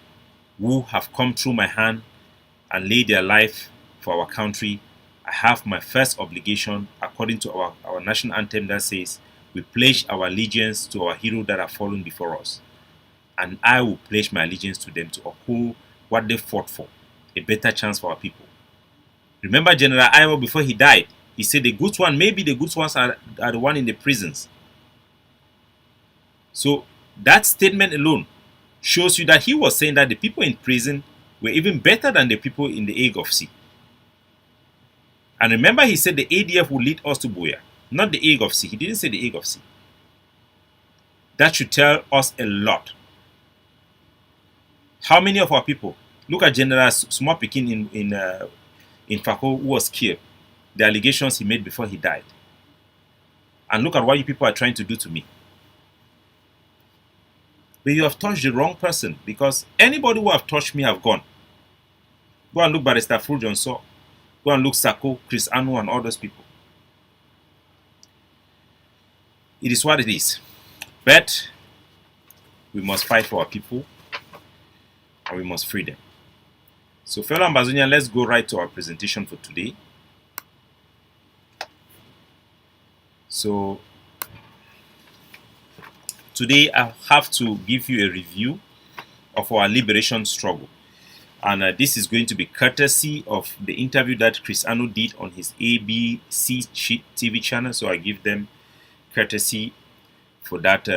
[SPEAKER 1] who have come through my hand and laid their life for our country, I have my first obligation according to our national anthem that says, we pledge our allegiance to our heroes that have fallen before us. And I will pledge my allegiance to them to uphold what they fought for, a better chance for our people. Remember General Ivo before he died, he said the good one, maybe the good ones are the one in the prisons. So that statement alone shows you that he was saying that the people in prison were even better than the people in the Hague of Sea. And remember, he said the ADF will lead us to Buea, not the Hague of Sea. He didn't say the Hague of Sea. That should tell us a lot. How many of our people, look at General Small Pikin in Fako, who was killed, the allegations he made before he died. And look at what you people are trying to do to me. But you have touched the wrong person, because anybody who have touched me have gone. Go and look Barrister Fuljon Saw. Go and look Sako, Chris Anu, and all those people. It is what it is. But we must fight for our people, and we must free them. So, fellow Ambazonian, let's go right to our presentation for today. So, today I have to give you a review of our liberation struggle. And this is going to be courtesy of the interview that Chris Anu did on his ABC TV channel. So I give them courtesy for that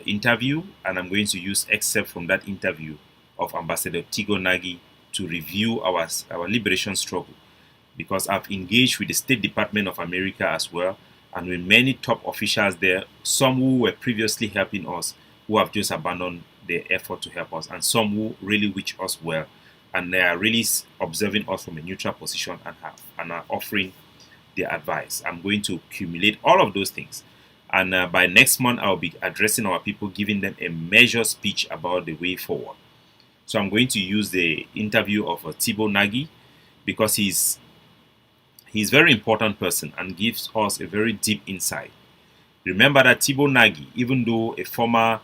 [SPEAKER 1] interview. And I'm going to use excerpt from that interview of Ambassador Tigo Nagy to review our liberation struggle. Because I've engaged with the State Department of America as well, and with many top officials there, some who were previously helping us, who have just abandoned their effort to help us, and some who really wish us well, and they are really observing us from a neutral position and are offering their advice. I'm going to accumulate all of those things, and by next month I'll be addressing our people, giving them a measured speech about the way forward. So I'm going to use the interview of Tibo Nagy, because he's a very important person and gives us a very deep insight. Remember that Tibo Nagy, even though a former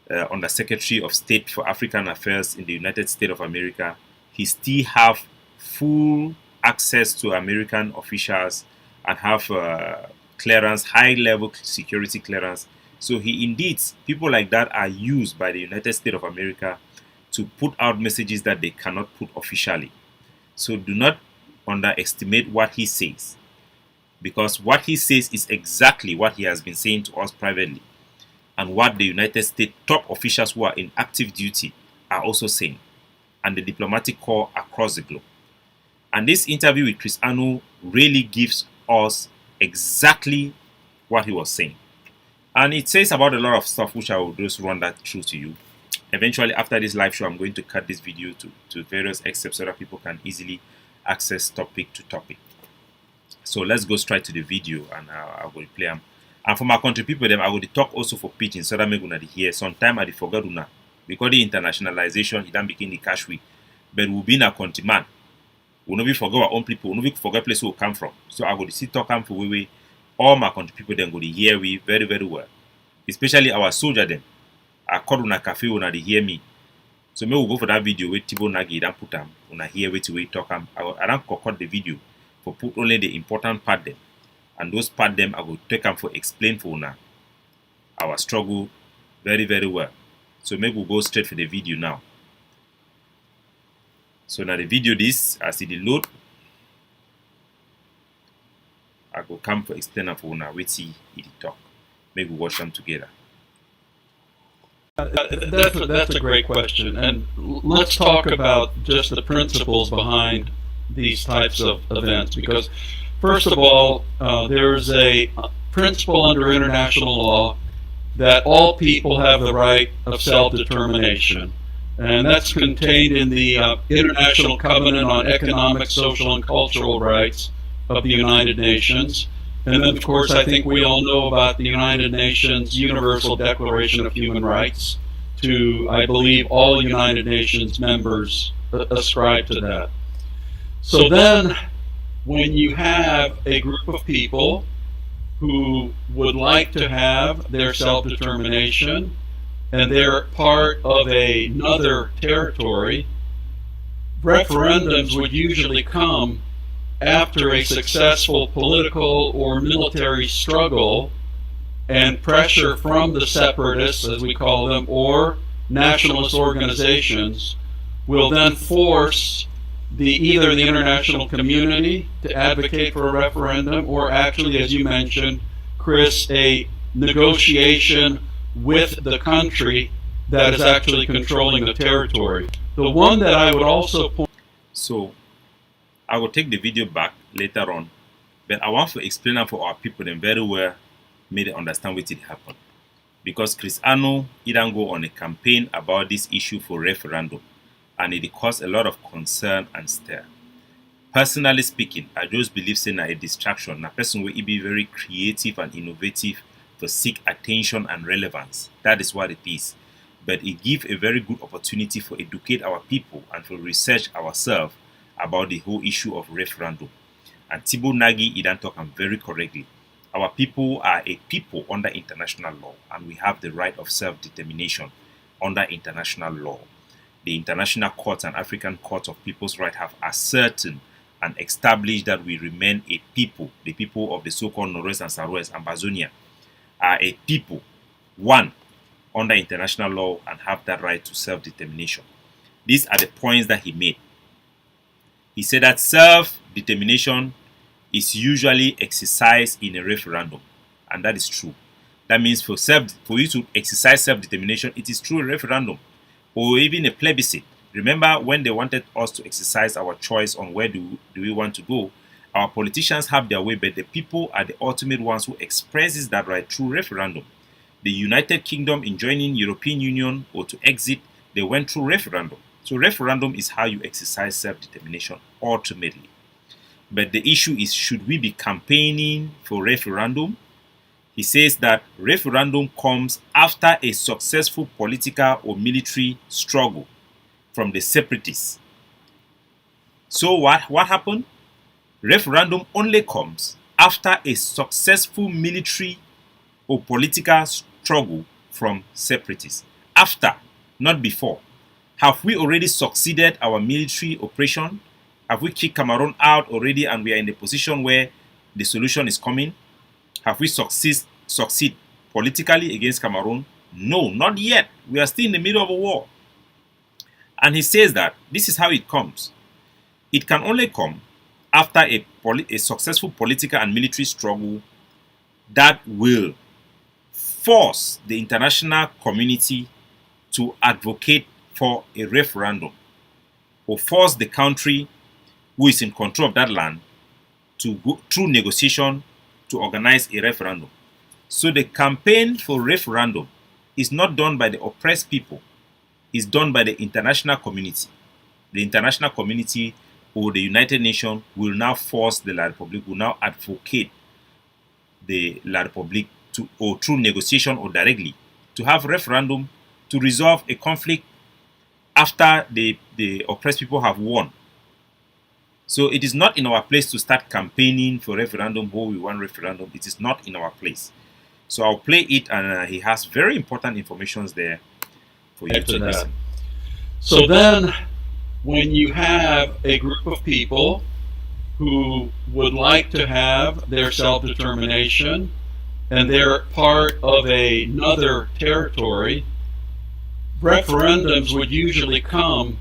[SPEAKER 1] Undersecretary of State for African Affairs in the United States of America, he still have full access to American officials and have clearance, high-level security clearance. So people like that are used by the United States of America to put out messages that they cannot put officially. So do not underestimate what he says, because what he says is exactly what he has been saying to us privately, and what the United States top officials who are in active duty are also saying, and the diplomatic corps across the globe. And this interview with Chris Anu really gives us exactly what he was saying. And it says about a lot of stuff, which I will just run that through to you. Eventually, after this live show, I'm going to cut this video to various excerpts so that people can easily access topic to topic. So let's go straight to the video, and I will play them. And for my country people, I will talk also for pitching so that I'm hear. Sometime I forget una, because the internationalization it then became the cash week. But we'll be in a country man. We'll not be forget our own people. We'll not be forget place we come from. So I will see talk come for we all my country people then go to hear we very very well. Especially our soldier them. I call una cafe una they hear me. So maybe we'll go for that video with Tibo Nagy and put them una hear wait talk I don't record the video for put only the important part them. And those part them I will take them for explain for una our struggle very very well. So maybe we'll go straight for the video now. So now the video this as it load, I go come for explain for una wait see it talk. Maybe we watch them together.
[SPEAKER 3] That's a great question, and let's talk about just the principles behind these types of events, because first of all, there's a principle under international law that all people have the right of self-determination, and that's contained in the International Covenant on Economic, Social, and Cultural Rights of the United Nations. And then, of course, I think we all know about the United Nations Universal Declaration of Human Rights. I believe all United Nations members ascribe to that. So then, when you have a group of people who would like to have their self-determination, and they're part of another territory, referendums would usually come after a successful political or military struggle, and pressure from the separatists, as we call them, or nationalist organizations will then force either the international community to advocate for a referendum, or actually, as you mentioned, Chris, a negotiation with the country that is actually controlling the territory. The one that I would also point.
[SPEAKER 1] So, I will take the video back later on, but I want to explain it for our people and very well make them understand what it happened. Because Chris Ano didn't go on a campaign about this issue for referendum, and it caused a lot of concern and stir. Personally speaking, I just believe saying a distraction. A person will be very creative and innovative to seek attention and relevance. That is what it is. But it gives a very good opportunity for educate our people and for research ourselves about the whole issue of referendum. And Thibaut Nagy didn't talk very correctly. Our people are a people under international law, and we have the right of self-determination under international law. The international courts and African courts of people's rights have ascertained and established that we remain a people. The people of the so-called Northwest and Southwest Ambazonia are a people, one, under international law, and have that right to self-determination. These are the points that he made. He said that self-determination is usually exercised in a referendum, and that is true. That means for you to exercise self-determination, it is through a referendum or even a plebiscite. Remember when they wanted us to exercise our choice on where do we want to go, our politicians have their way, but the people are the ultimate ones who expresses that right through referendum. The United Kingdom in joining European Union or to exit, they went through referendum. So referendum is how you exercise self-determination ultimately. But the issue is, should we be campaigning for referendum? He says that referendum comes after a successful political or military struggle from the separatists. So what happened? Referendum only comes after a successful military or political struggle from separatists. After, not before. Have we already succeeded our military operation? Have we kicked Cameroon out already and we are in the position where the solution is coming? Have we succeed politically against Cameroon? No, not yet. We are still in the middle of a war. And he says that this is how it comes. It can only come after a successful political and military struggle that will force the international community to advocate for a referendum, or force the country who is in control of that land to go through negotiation to organize a referendum. So the campaign for referendum is not done by the oppressed people, it's done by the international community. The international community or the United Nations will now force the La République, will now advocate the La République to, or through negotiation or directly, to have referendum to resolve a conflict after the oppressed people have won. So it is not in our place to start campaigning for referendum, who we want referendum. It is not in our place. So I'll play it, and he has very important information there for you to listen.
[SPEAKER 3] So then, when you have a group of people who would like to have their self-determination, and they're part of another territory, referendums would usually come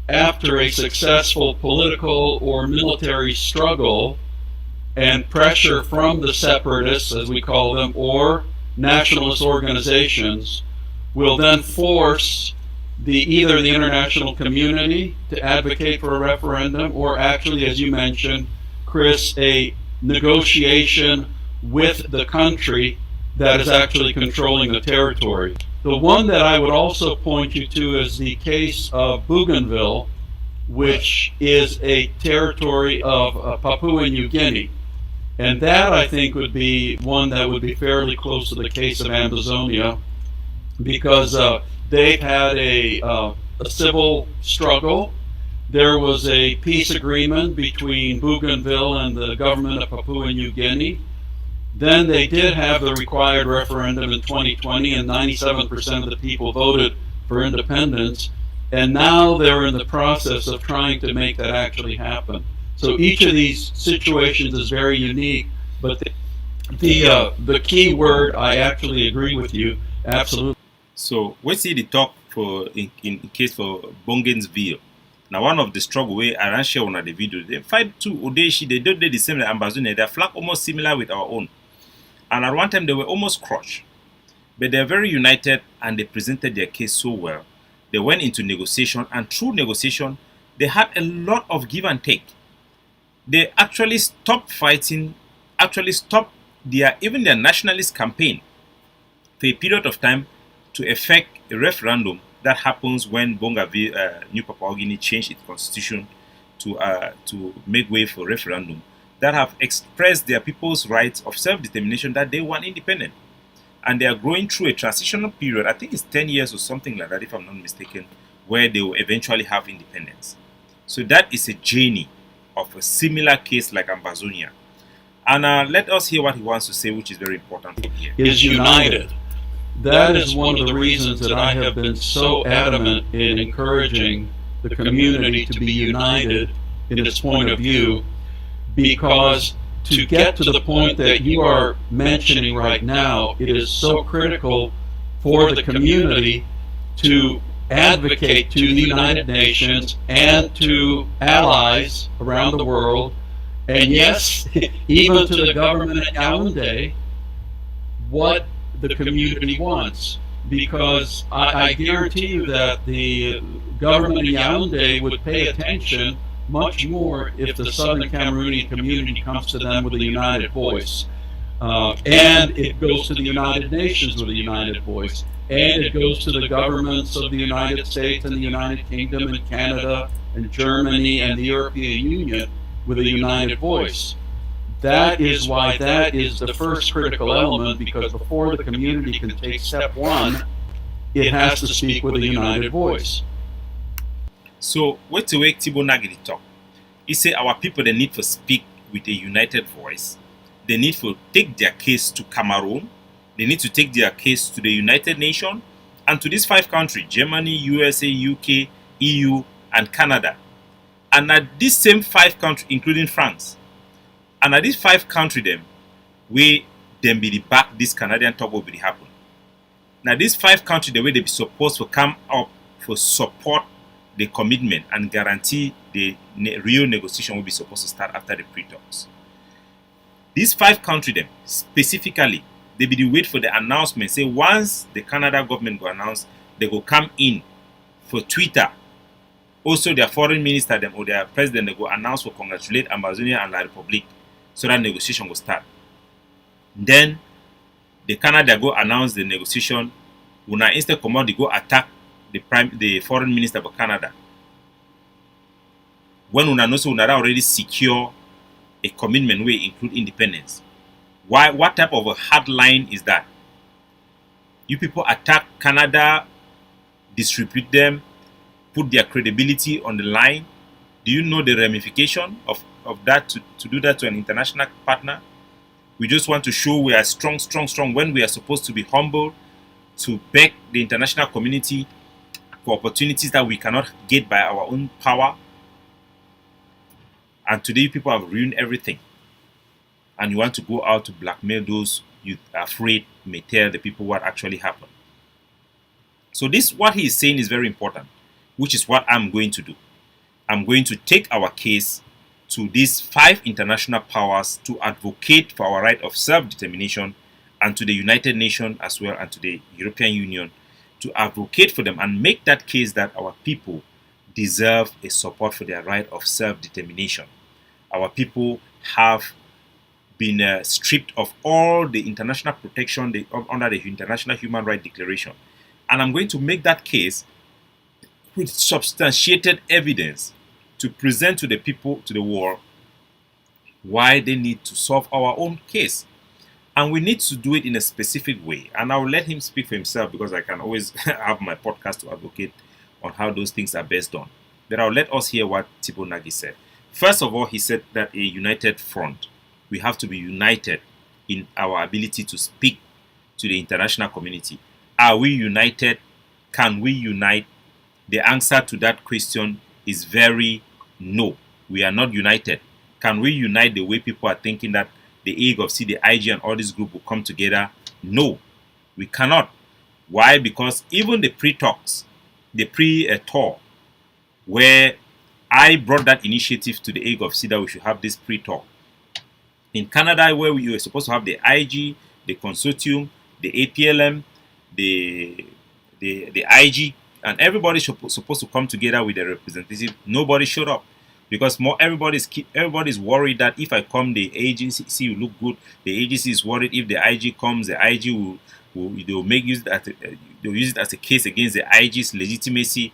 [SPEAKER 3] after a successful political or military struggle, and pressure from the separatists, as we call them, or nationalist organizations will then force either the international community to advocate for a referendum, or actually, as you mentioned, Chris, a negotiation with the country that is actually controlling the territory. The one that I would also point you to is the case of Bougainville, which is a territory of Papua New Guinea. And that, I think, would be one that would be fairly close to the case of Ambazonia, because they've had a civil struggle. There was a peace agreement between Bougainville and the government of Papua New Guinea. Then they did have the required referendum in 2020, and 97% of the people voted for independence. and now they're in the process of trying to make that actually happen. So each of these situations is very unique, but the key word, I actually agree with you, absolutely.
[SPEAKER 1] So we see the talk for in case for Bongensville. Now one of the struggle way I ran share on the video. They fight two Odeshi, they don't do the same like Ambazonia. Their flag almost similar with our own. And at one time they were almost crushed. But they're very united and they presented their case so well. They went into negotiation, and through negotiation, they had a lot of give and take. They actually stopped fighting, actually stopped even their nationalist campaign for a period of time to effect a referendum that happens when Bongaville, New Papua New Guinea, changed its constitution to make way for referendum that have expressed their people's rights of self-determination that they want independent. And they are going through a transitional period, I think it's 10 years or something like that, if I'm not mistaken, where they will eventually have independence. So that is a journey of a similar case like Ambazonia. And let us hear what he wants to say, which is very important from here.
[SPEAKER 3] Is united. That is one of the reasons that I have been so adamant in encouraging the community to be united in its point of view, because to get to the point that you are mentioning right now, it is so critical for the community to advocate to the United Nations and to allies around the world, and yes, even to the government at Yaoundé, what the community wants. Because I guarantee you that the government in Yaoundé would pay attention much more if the Southern Cameroonian community comes to them with a united voice. And it goes to the United Nations with a united voice. And it goes to the governments of the United States and the United Kingdom and Canada and Germany and the European Union with a united voice. That is why that is the first critical element, because before the community can take step one, it has to speak with a united voice.
[SPEAKER 1] So, wait to wake Tibo Nagidi talk. He say our people, they need to speak with a united voice. They need to take their case to Cameroon. They need to take their case to the United Nations and to these 5 countries, Germany, USA, UK, EU, and Canada. And at these same 5 countries, including France, and at these 5 countries, them, we then be the back this Canadian talk will be happen. Now, these 5 countries, the way they be supposed to come up for support the commitment and guarantee the real negotiation will be supposed to start after the pre-talks. These 5 countries, them specifically, they be the wait for the announcement. Say once the Canada government go announce, they go come in for Twitter. Also, their foreign minister them or their president they go announce for congratulate Ambazonia and La Republique, so that negotiation will start. Then the Canada go announce the negotiation. Una instead come out, they go attack the foreign minister of Canada. When una know so una already secure a commitment way include independence. Why? What type of a hard line is that? You people attack Canada, distribute them, put their credibility on the line. Do you know the ramification of that to do that to an international partner? We just want to show we are strong when we are supposed to be humble, to beg the international community for opportunities that we cannot get by our own power. And today people have ruined everything. And you want to go out to blackmail those you are afraid may tell the people what actually happened. So this, what he is saying is very important, which is what I'm going to do. I'm going to take our case to these 5 international powers to advocate for our right of self-determination, and to the United Nations as well, and to the European Union, to advocate for them and make that case that our people deserve a support for their right of self-determination. Our people have been stripped of all the international protection under the International Human Rights Declaration. And I'm going to make that case with substantiated evidence to present to the people, to the world, why they need to solve our own case. And we need to do it in a specific way. And I will let him speak for himself, because I can always have my podcast to advocate on how those things are best done. But I'll let us hear what Tibo Nagy said. First of all, he said that a united front. We have to be united in our ability to speak to the international community. Are we united? Can we unite? the answer to that question is very no. We are not united. Can we unite the way people are thinking that the AGOVC, the IG, and all this group will come together? No, we cannot. Why? Because even the pre-talks, the pre-tour, where I brought that initiative to the AGOVC that we should have this pre-talk. In Canada, where we were supposed to have the IG, the consortium, the APLM, the IG, and everybody's supposed to come together with a representative. Nobody showed up because everybody's worried that if I come, the agency will look good. The agency is worried if the IG comes, the IG they'll use it as a case against the IG's legitimacy,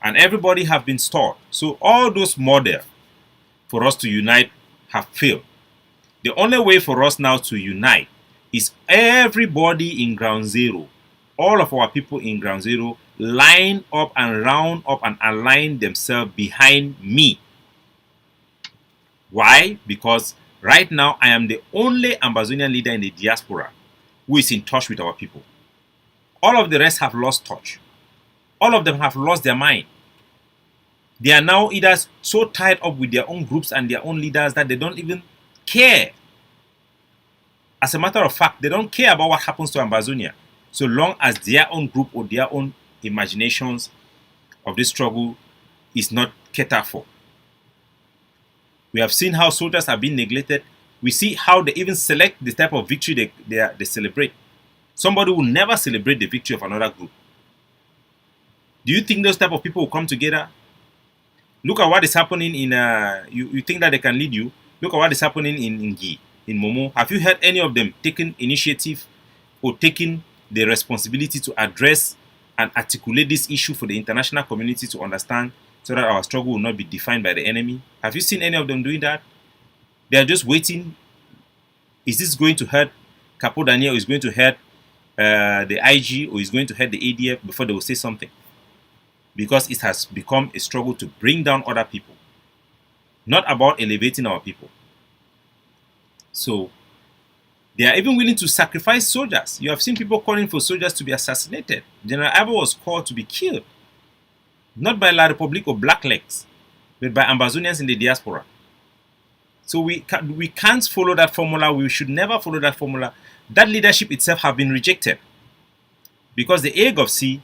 [SPEAKER 1] and everybody have been stalled. So all those models for us to unite have failed. The only way for us now to unite is everybody in ground zero, all of our people in ground zero, line up and round up and align themselves behind me. Why? Because right now I am the only Ambazonian leader in the diaspora who is in touch with our people. All of the rest have lost touch. All of them have lost their mind. They are now either so tied up with their own groups and their own leaders that they don't even care. As a matter of fact, they don't care about what happens to Ambazonia, so long as their own group or their own imaginations of this struggle is not catered for. We have seen how soldiers are being neglected. We see how they even select the type of victory they celebrate. Somebody will never celebrate the victory of another group. Do you think those type of people will come together? Look at what is happening in you think that they can lead you? Look at what is happening in Gi, in Momo. Have you heard any of them taking initiative or taking the responsibility to address and articulate this issue for the international community to understand, so that our struggle will not be defined by the enemy? Have you seen any of them doing that? They are just waiting. Is this going to hurt Capo Daniel? Is going to hurt the IG, or is going to hurt the ADF before they will say something? Because it has become a struggle to bring down other people, not about elevating our people. So they are even willing to sacrifice soldiers. You have seen people calling for soldiers to be assassinated. General Abo was called to be killed, not by La Republique or Blacklegs, but by Ambazonians in the diaspora. So we can't follow that formula. We should never follow that formula. That leadership itself have been rejected because the AGOVC,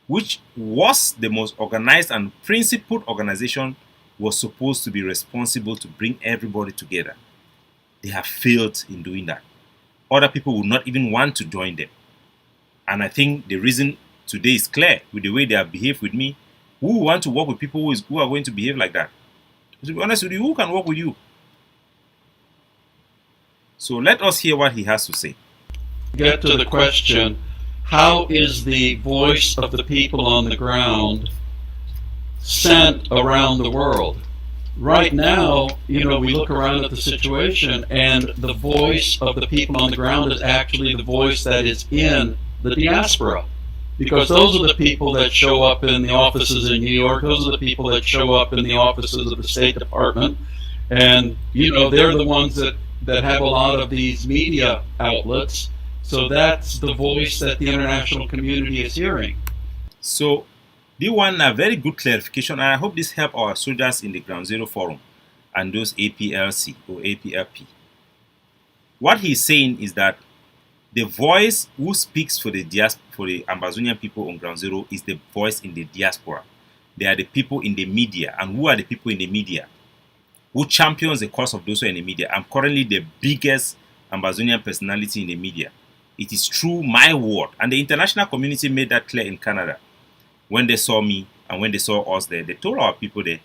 [SPEAKER 1] which was the most organized and principled organization, was supposed to be responsible to bring everybody together. They have failed in doing that. Other people will not even want to join them. And I think the reason today is clear with the way they have behaved with me. Who want to work with people who are going to behave like that? To be honest with you, who can work with you? So let us hear what he has to say.
[SPEAKER 3] Get to the question, how is the voice of the people on the ground sent around the world? Right now, we look around at the situation, and the voice of the people on the ground is actually the voice that is in the diaspora. Because those are the people that show up in the offices in New York, those are the people that show up in the offices of the State Department, and, they're the ones that have a lot of these media outlets. So that's the voice that the international community is hearing.
[SPEAKER 1] So, this one a very good clarification, and I hope this help our soldiers in the Ground Zero Forum and those APLC or APLP. What he's saying is that the voice who speaks for the Ambazonian people on Ground Zero is the voice in the diaspora. They are the people in the media. And who are the people in the media? Who champions the cause of those who are in the media? I'm currently the biggest Ambazonian personality in the media. It is through my word. And the international community made that clear in Canada. When they saw me and when they saw us there, they told our people there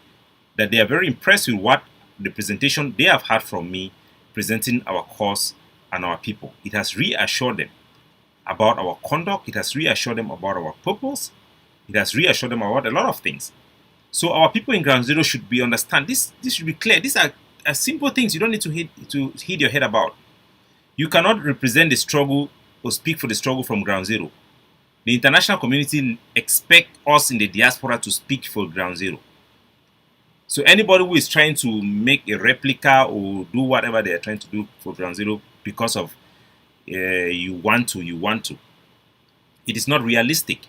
[SPEAKER 1] that they are very impressed with what the presentation they have had from me presenting our cause and our people. It has reassured them about our conduct. It has reassured them about our purpose. It has reassured them about a lot of things. So our people in Ground Zero should understand this. This should be clear. These are simple things you don't need to hit your head about. You cannot represent the struggle or speak for the struggle from Ground Zero. The international community expect us in the diaspora to speak for Ground Zero. So anybody who is trying to make a replica or do whatever they are trying to do for Ground Zero because of you want to, it is not realistic.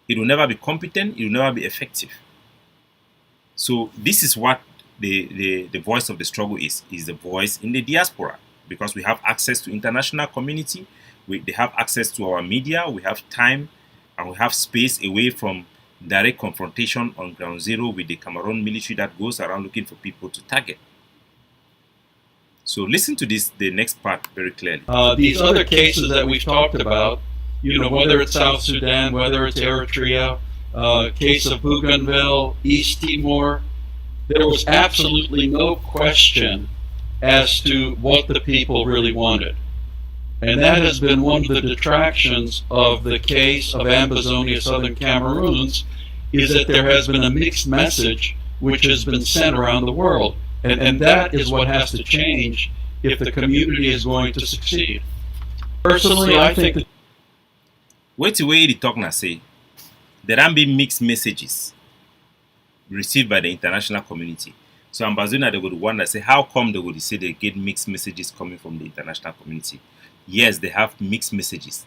[SPEAKER 1] It will never be competent. It will never be effective. So this is what the voice of the struggle is the voice in the diaspora, because we have access to international community, they have access to our media, we have time, and we have space away from direct confrontation on ground zero with the Cameroon military that goes around looking for people to target. So listen to the next part very clearly.
[SPEAKER 3] These other cases that we've talked about, whether it's South Sudan, whether it's Eritrea, case of Bougainville, East Timor, there was absolutely no question as to what the people really wanted. And that has been one of the detractions of the case of Ambazonia, Southern Cameroons, is that there has been a mixed message which has been sent around the world. And that is what has to change if the community is going to succeed. Personally, I think that...
[SPEAKER 1] Wait the way the talk now say, there can be mixed messages received by the international community. So Ambazonia, they would wonder, say, how come they would say they get mixed messages coming from the international community? Yes, they have mixed messages,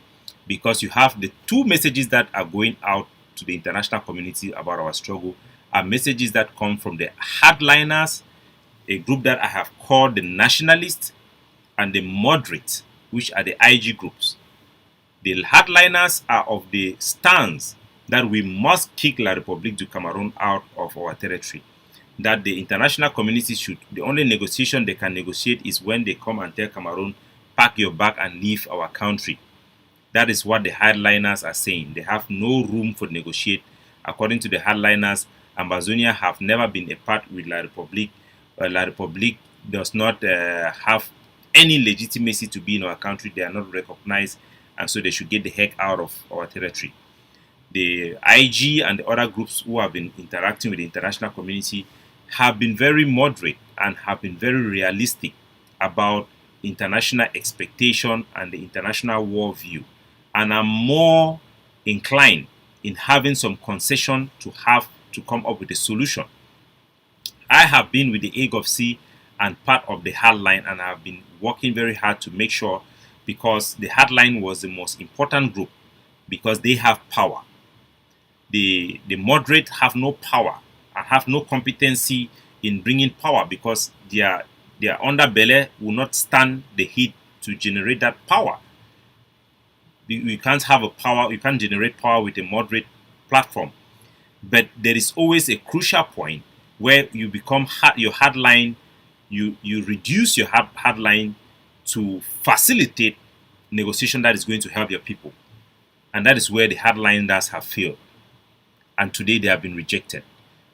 [SPEAKER 1] because you have the two messages that are going out to the international community about our struggle are messages that come from the hardliners, a group that I have called the nationalists, and the moderates, which are the IG groups. The hardliners are of the stance that we must kick La République du Cameroun out of our territory. That the international community the only negotiation they can negotiate is when they come and tell Cameroon, pack your bag and leave our country. That is what the hardliners are saying. They have no room for negotiate. According to the hardliners, Ambazonia have never been a part with La République. La République does not have any legitimacy to be in our country. They are not recognized, and so they should get the heck out of our territory. The IG and the other groups who have been interacting with the international community have been very moderate and have been very realistic about international expectation and the international war view, and are more inclined in having some concession to come up with a solution. I have been with the AGOVC and part of the hardline, and I have been working very hard to make sure, because the hardline was the most important group because they have power. The moderate have no power and have no competency in bringing power, because their underbelly will not stand the heat to generate that power. You can't have a power, you can't generate power with a moderate platform. But there is always a crucial point where you become your hardline, you reduce your hardline to facilitate negotiation that is going to help your people. And that is where the hardliners have failed. And today they have been rejected.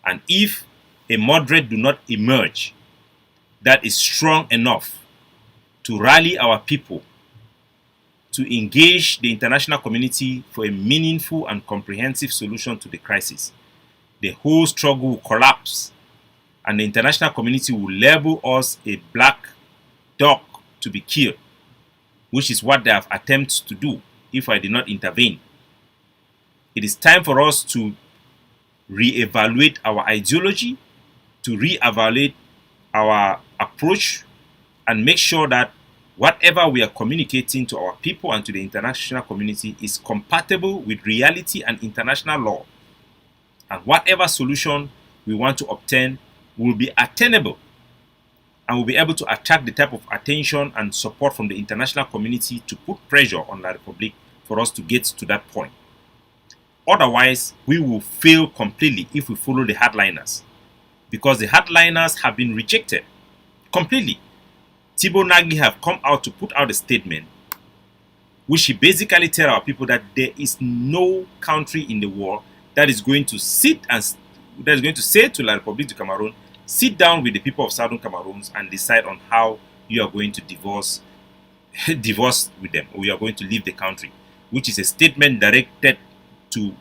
[SPEAKER 1] And if a moderate do not emerge that is strong enough to rally our people, to engage the international community for a meaningful and comprehensive solution to the crisis, the whole struggle will collapse, and the international community will label us a black dog to be killed, which is what they have attempted to do if I did not intervene. It is time for us to reevaluate our ideology, to reevaluate our approach, and make sure that whatever we are communicating to our people and to the international community is compatible with reality and international law. And whatever solution we want to obtain will be attainable, and will be able to attract the type of attention and support from the international community to put pressure on La République for us to get to that point. Otherwise, we will fail completely if we follow the hardliners, because the hardliners have been rejected completely. Thibaut Nagui have come out to put out a statement which he basically tell our people that there is no country in the world that is going to say to La République du Cameroun, sit down with the people of Southern Cameroon and decide on how you are going to divorce with them, or you are going to leave the country, which is a statement directed to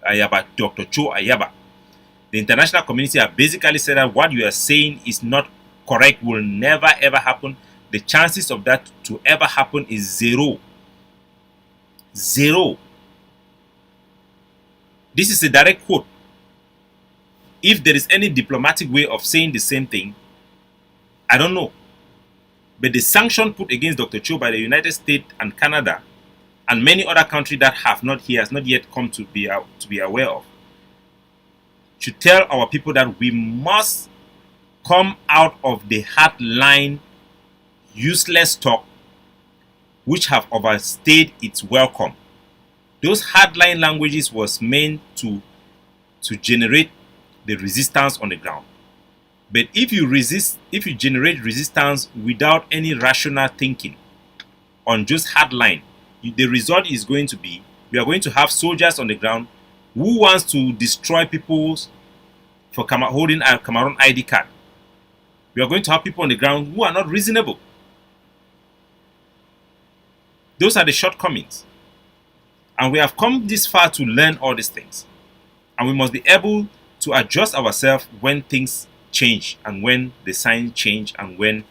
[SPEAKER 1] Ayaba, Dr. Cho Ayaba. The international community have basically said that what you are saying is not correct, will never ever happen. The chances of that to ever happen is zero. Zero. This is a direct quote. If there is any diplomatic way of saying the same thing, I don't know. But the sanction put against Dr. Cho by the United States and Canada and many other countries that he has not yet come to be aware of, should tell our people that we must come out of the hardline, useless talk which have overstayed its welcome. Those hardline languages was meant to generate the resistance on the ground. But if you generate resistance without any rational thinking on just hardline, the result is going to be we are going to have soldiers on the ground who wants to destroy people for holding a Cameroon ID card. We are going to have people on the ground who are not reasonable. Those are the shortcomings. And we have come this far to learn all these things. And we must be able to adjust ourselves when things change and when the signs change and when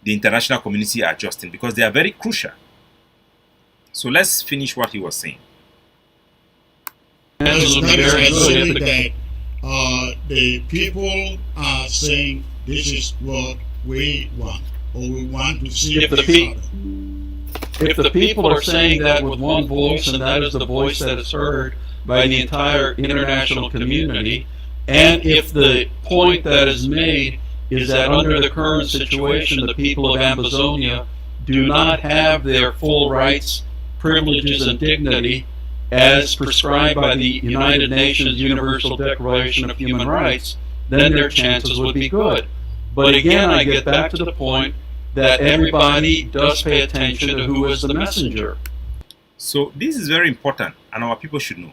[SPEAKER 1] the international community are adjusting, because they are very crucial. So let's finish what he was saying.
[SPEAKER 4] That is saying that the people are saying this is what we want, or we want to see.
[SPEAKER 3] If the people are saying that with one voice, and that is the voice that is heard by the entire international community, and if the point that is made is that under the current situation, the people of Ambazonia do not have their full rights, privileges, and dignity as prescribed by the United Nations Universal Declaration of Human Rights, then their chances would be good. But again, I get back to the point that everybody does pay attention to who is the messenger.
[SPEAKER 1] So this is very important, and our people should know.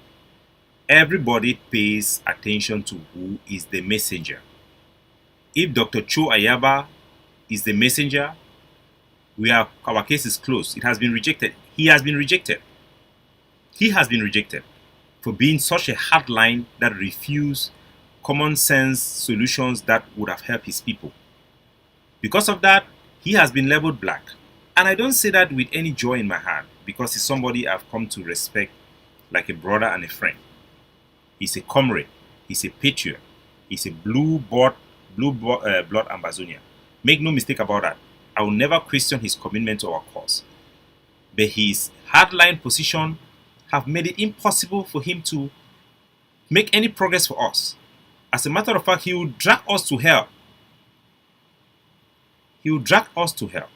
[SPEAKER 1] Everybody pays attention to who is the messenger. If Dr. Cho Ayaba is the messenger, our case is closed. It has been rejected. He has been rejected. He has been rejected for being such a hardline that refused common sense solutions that would have helped his people. Because of that, he has been labeled black. And I don't say that with any joy in my heart, because he's somebody I've come to respect like a brother and a friend. He's a comrade. He's a patriot. He's a blue blood Ambazonia. Make no mistake about that. I will never question his commitment to our cause. But his hardline position have made it impossible for him to make any progress for us. As a matter of fact, he will drag us to hell. He will drag us to hell.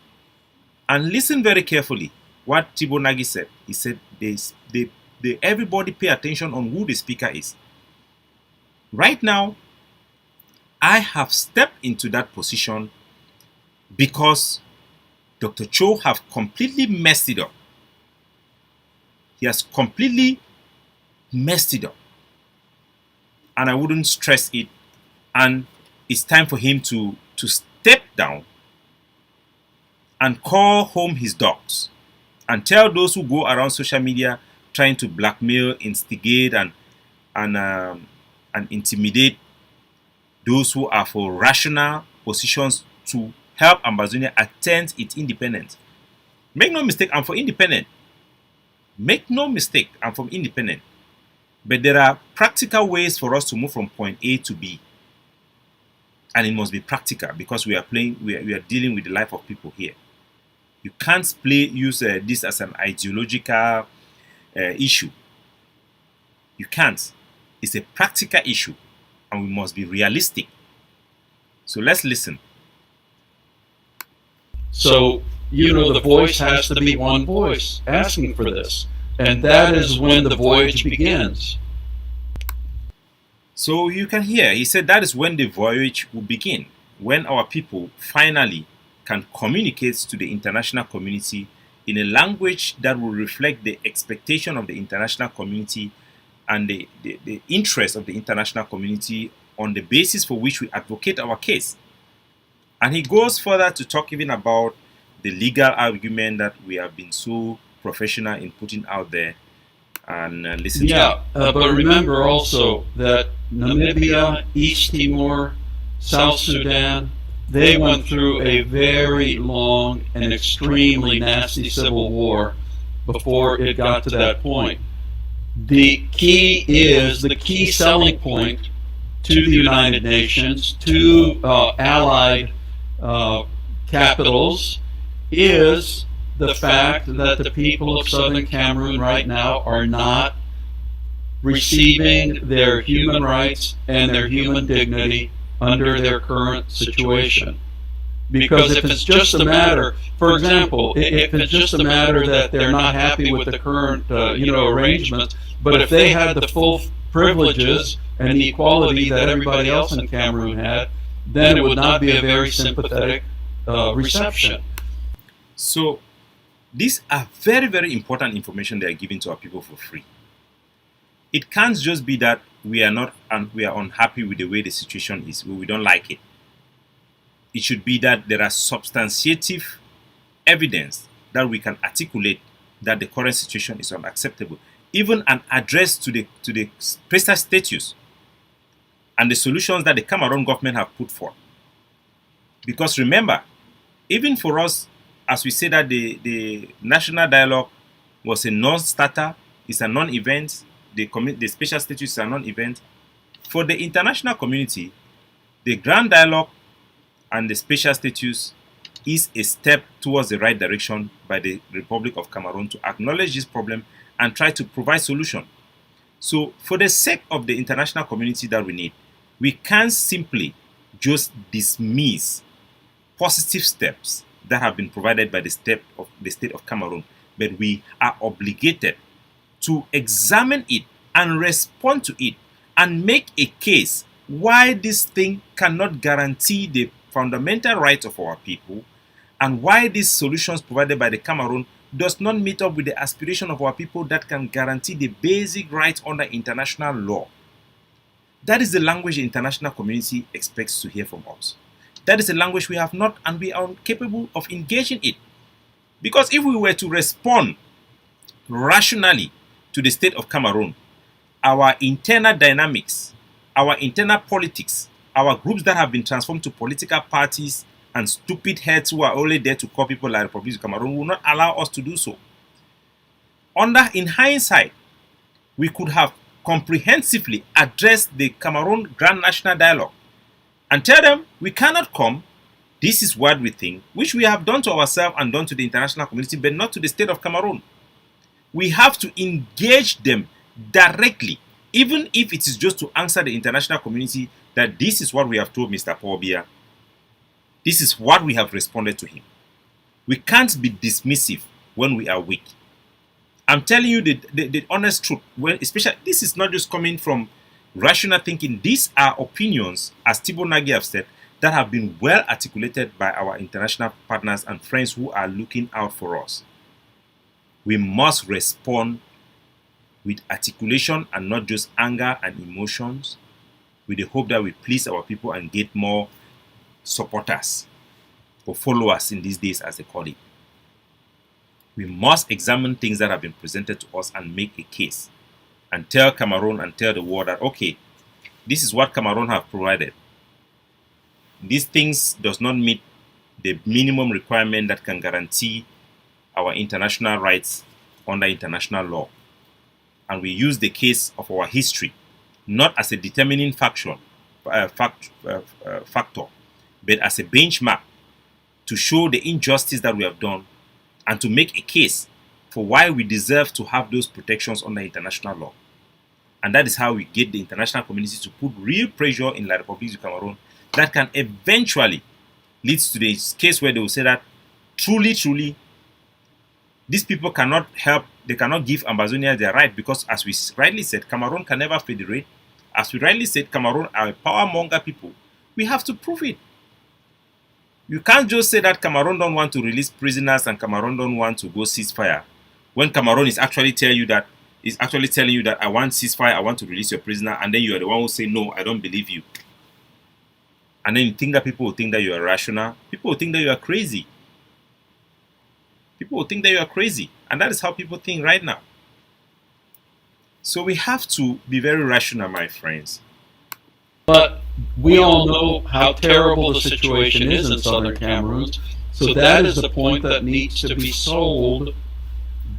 [SPEAKER 1] And listen very carefully what Thibaut Nagy said. He said, everybody pay attention on who the speaker is. Right now, I have stepped into that position because Dr. Cho have completely messed it up. He has completely messed it up. And I wouldn't stress it. And it's time for him to step down and call home his dogs and tell those who go around social media trying to blackmail, instigate, and intimidate those who are for rational positions to help Ambazonia attain its independence. Make no mistake, I'm for independent. Make no mistake, I'm from independent. But there are practical ways for us to move from point A to B. And it must be practical because we are dealing with the life of people here. You can't use this as an ideological issue. You can't. It's a practical issue. And we must be realistic. So let's listen.
[SPEAKER 3] So, the voice has to be one voice asking for this. And that is when the voyage begins.
[SPEAKER 1] So you can hear, he said that is when the voyage will begin. When our people finally can communicate to the international community in a language that will reflect the expectation of the international community and the interest of the international community on the basis for which we advocate our case. And he goes further to talk even about the legal argument that we have been so professional in putting out there. And listen to
[SPEAKER 3] but remember also that Namibia, East Timor, South Sudan, they went through a very long and extremely nasty civil war before it got to that point. The key selling point to the United Nations, to allied capitals, is the fact that the people of southern Cameroon right now are not receiving their human rights and their human dignity under their current situation. Because if it's just a matter, for example, if it's just a matter that they're not happy with the current, arrangements, but if they had the full privileges and the equality that everybody else in Cameroon had, then it would not be a very sympathetic reception.
[SPEAKER 1] So these are very, very important information they are giving to our people for free. It can't just be that we are unhappy with the way the situation is, we don't like it. It should be that there are substantiative evidence that we can articulate that the current situation is unacceptable. Even an address to the special status and the solutions that the Cameroon government have put forth. Because remember, even for us, as we say that the national dialogue was a non-starter, it's a non-event, the special status is a non-event. For the international community, the grand dialogue and the special status is a step towards the right direction by the Republic of Cameroon to acknowledge this problem and try to provide solution. So for the sake of the international community that we need, we can't simply just dismiss positive steps that have been provided by the state of Cameroon, but we are obligated to examine it and respond to it and make a case why this thing cannot guarantee the fundamental rights of our people and why these solutions provided by the Cameroon does not meet up with the aspiration of our people that can guarantee the basic rights under international law. That is the language the international community expects to hear from us. That is a language we have not, and we are incapable of engaging it. Because if we were to respond rationally to the state of Cameroon, our internal dynamics, our internal politics, our groups that have been transformed to political parties and stupid heads who are only there to call people like the Republic of Cameroon will not allow us to do so. In hindsight, we could have comprehensively addressed the Cameroon Grand National Dialogue and tell them we cannot come, this is what we think, which we have done to ourselves and done to the international community, but not to the state of Cameroon. We have to engage them directly, even if it is just to answer the international community that this is what we have told Mr. Paul Biya. This is what we have responded to him. We can't be dismissive when we are weak. I'm telling you the honest truth. Especially, this is not just coming from rational thinking. These are opinions, as Thibaut Nagy have said, that have been well articulated by our international partners and friends who are looking out for us. We must respond with articulation and not just anger and emotions, with the hope that we please our people and get more supporters or followers in these days, as they call it. We must examine things that have been presented to us and make a case and tell Cameroon and tell the world that, okay, this is what Cameroon have provided. These things does not meet the minimum requirement that can guarantee our international rights under international law. And we use the case of our history, not as a determining factor, but as a benchmark to show the injustice that we have done and to make a case for why we deserve to have those protections under international law. And that is how we get the international community to put real pressure in La République du Cameroun that can eventually lead to the case where they will say that truly, these people cannot help, they cannot give Ambazonia their right, because as we rightly said, Cameroon can never federate. As we rightly said, Cameroon are a power-monger people. We have to prove it. You can't just say that Cameroon don't want to release prisoners and Cameroon don't want to go ceasefire, when Cameroon is actually telling you that I want ceasefire, I want to release your prisoner, and then you are the one who say no, I don't believe you. And then you think that people will think that you are rational. People will think that you are crazy. People will think that you are crazy. And that is how people think right now. So we have to be very rational, my friends.
[SPEAKER 3] But we all know how terrible the situation is in southern Cameroon. So that is the point that needs to be sold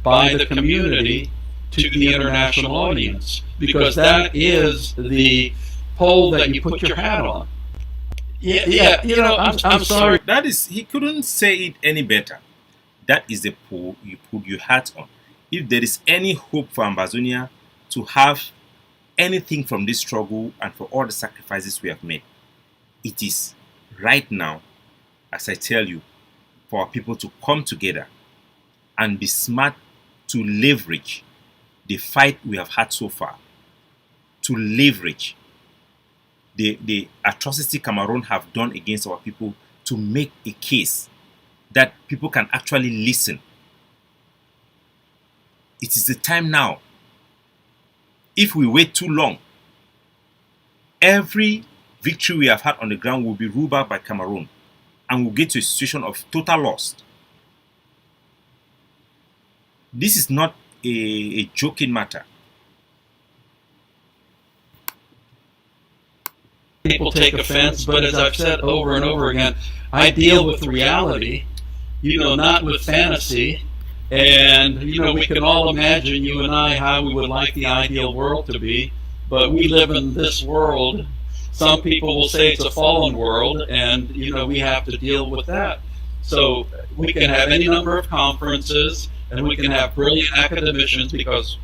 [SPEAKER 3] by the community to the international audience. Because that is the pole that you put your hat on. Yeah, I'm sorry.
[SPEAKER 1] He couldn't say it any better. that is the pole you put your heart on. If there is any hope for Ambazonia to have anything from this struggle and for all the sacrifices we have made, it is right now, as I tell you, for our people to come together and be smart to leverage the fight we have had so far, to leverage the atrocity Cameroon have done against our people, to make a case that people can actually listen. It is the time now. If we wait too long, every victory we have had on the ground will be ruled out by Cameroon, and we'll get to a situation of total loss. This is not a joking matter.
[SPEAKER 3] People take offense, but as I've said over and over again, I deal with reality, not with fantasy. And, we can all imagine, you and I, how we would like the ideal world to be, but we live in this world. Some people will say it's a fallen world, and, we have to deal with that. So we can have any number of conferences, and we can have brilliant academicians, because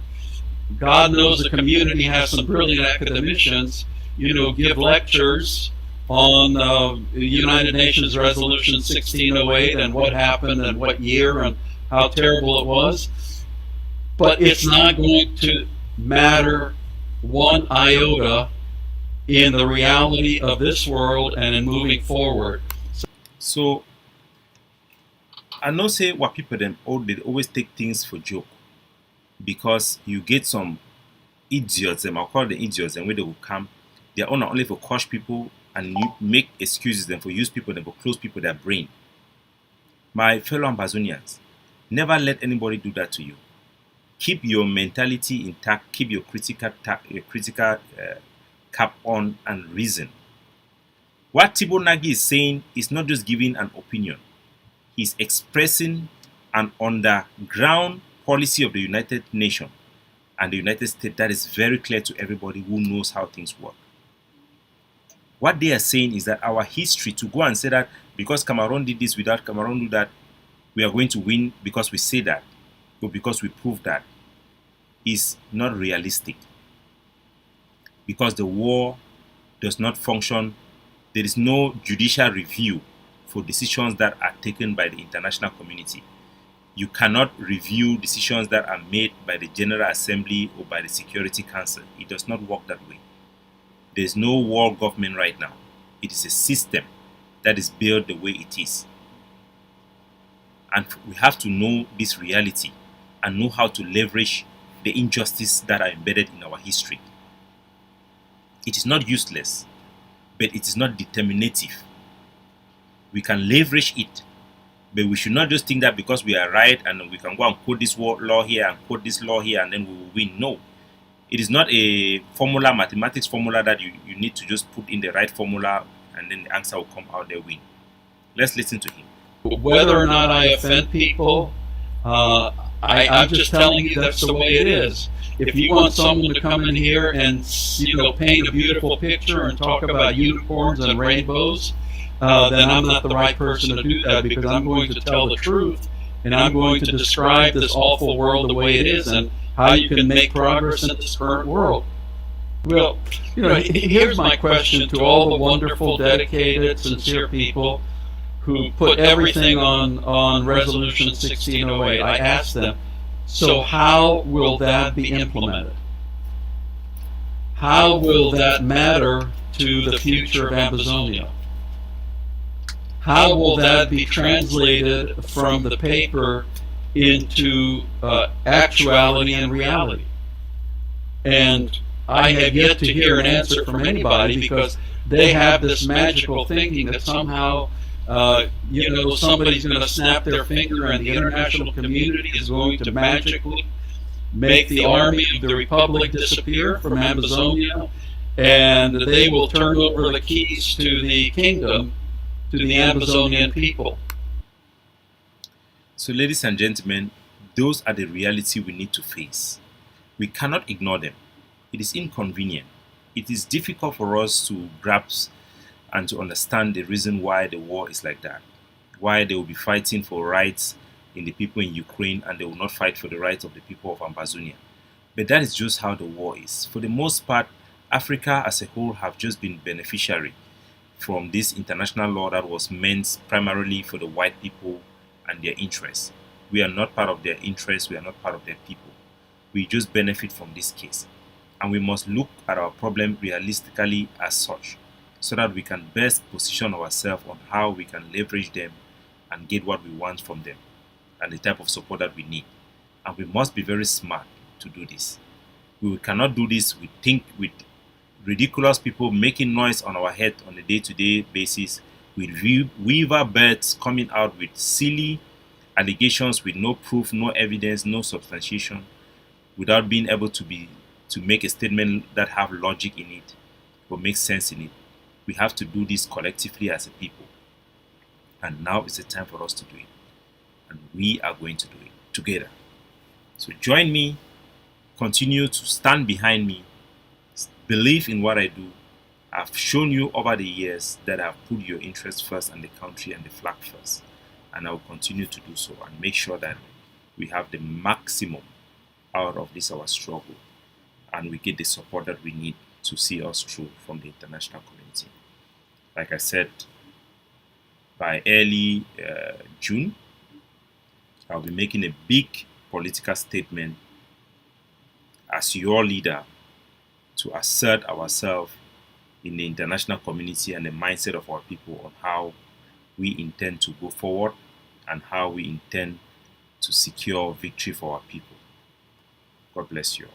[SPEAKER 3] God knows the community has some brilliant academicians, give lectures on the United Nations Resolution 1608 and what happened and what year and how terrible it was. But it's not going to matter one iota in the reality of this world and in moving forward.
[SPEAKER 1] So, I know say what people they always take things for joke, because you get some idiots, them I'll call the idiots, and where they will come, they are only for crush people and you make excuses them for use people, them for close people their brain. My fellow Ambazonians, never let anybody do that to you. Keep your mentality intact. Keep your critical cap on and reason. What Thibaut Nagy is saying is not just giving an opinion. He's expressing an underground policy of the United Nations and the United States that is very clear to everybody who knows how things work. What they are saying is that our history, to go and say that because Cameroon did this, without Cameroon do that, we are going to win because we say that, or because we prove that, is not realistic. Because the war does not function. There is no judicial review for decisions that are taken by the international community. You cannot review decisions that are made by the General Assembly or by the Security Council. It does not work that way. There is no world government right now. It is a system that is built the way it is. And we have to know this reality and know how to leverage the injustices that are embedded in our history. It is not useless, but it is not determinative. We can leverage it, but we should not just think that because we are right and we can go and quote this law here and quote this law here and then we will win. No. It is not a formula, mathematics formula that you need to just put in the right formula and then the answer will come out there win. Let's listen to him.
[SPEAKER 3] Whether or not I offend people, I'm just telling you that's the way it is. If you want someone to come in here and paint a beautiful picture and talk about unicorns and rainbows, then I'm not the right person to do that, because I'm going to tell the truth and I'm going to describe this awful world the way it is and how you can make progress in this current world. Well, here's my question to all the wonderful, dedicated, sincere people who put everything on Resolution 1608. I asked them, so how will that be implemented? How will that matter to the future of Ambazonia? How will that be translated from the paper into actuality and reality? And I have yet to hear an answer from anybody, because they have this magical thinking that somehow somebody's going to snap their finger and the international community is going to magically make the army of the Republic disappear from Ambazonia, and they will turn over the keys to the kingdom to the Ambazonian people.
[SPEAKER 1] So, ladies and gentlemen, those are the reality we need to face. We cannot ignore them. It is inconvenient. It is difficult for us to grasp and to understand the reason why the war is like that. Why they will be fighting for rights in the people in Ukraine, and they will not fight for the rights of the people of Ambazonia. But that is just how the war is. For the most part, Africa as a whole have just been beneficiary from this international law that was meant primarily for the white people and their interests. We are not part of their interests, we are not part of their people. We just benefit from this case. And we must look at our problem realistically as such, so that we can best position ourselves on how we can leverage them and get what we want from them and the type of support that we need. And we must be very smart to do this. We cannot do this with ridiculous people making noise on our head on a day-to-day basis, with weaver birds coming out with silly allegations with no proof, no evidence, no substantiation, without being able to make a statement that have logic in it or make sense in it. We have to do this collectively as a people. And now is the time for us to do it. And we are going to do it together. So join me, continue to stand behind me, believe in what I do. I've shown you over the years that I've put your interests first and the country and the flag first. And I will continue to do so and make sure that we have the maximum out of this our struggle and we get the support that we need to see us through from the international community. Like I said, by early June, I'll be making a big political statement as your leader to assert ourselves in the international community and the mindset of our people on how we intend to go forward and how we intend to secure victory for our people. God bless you all.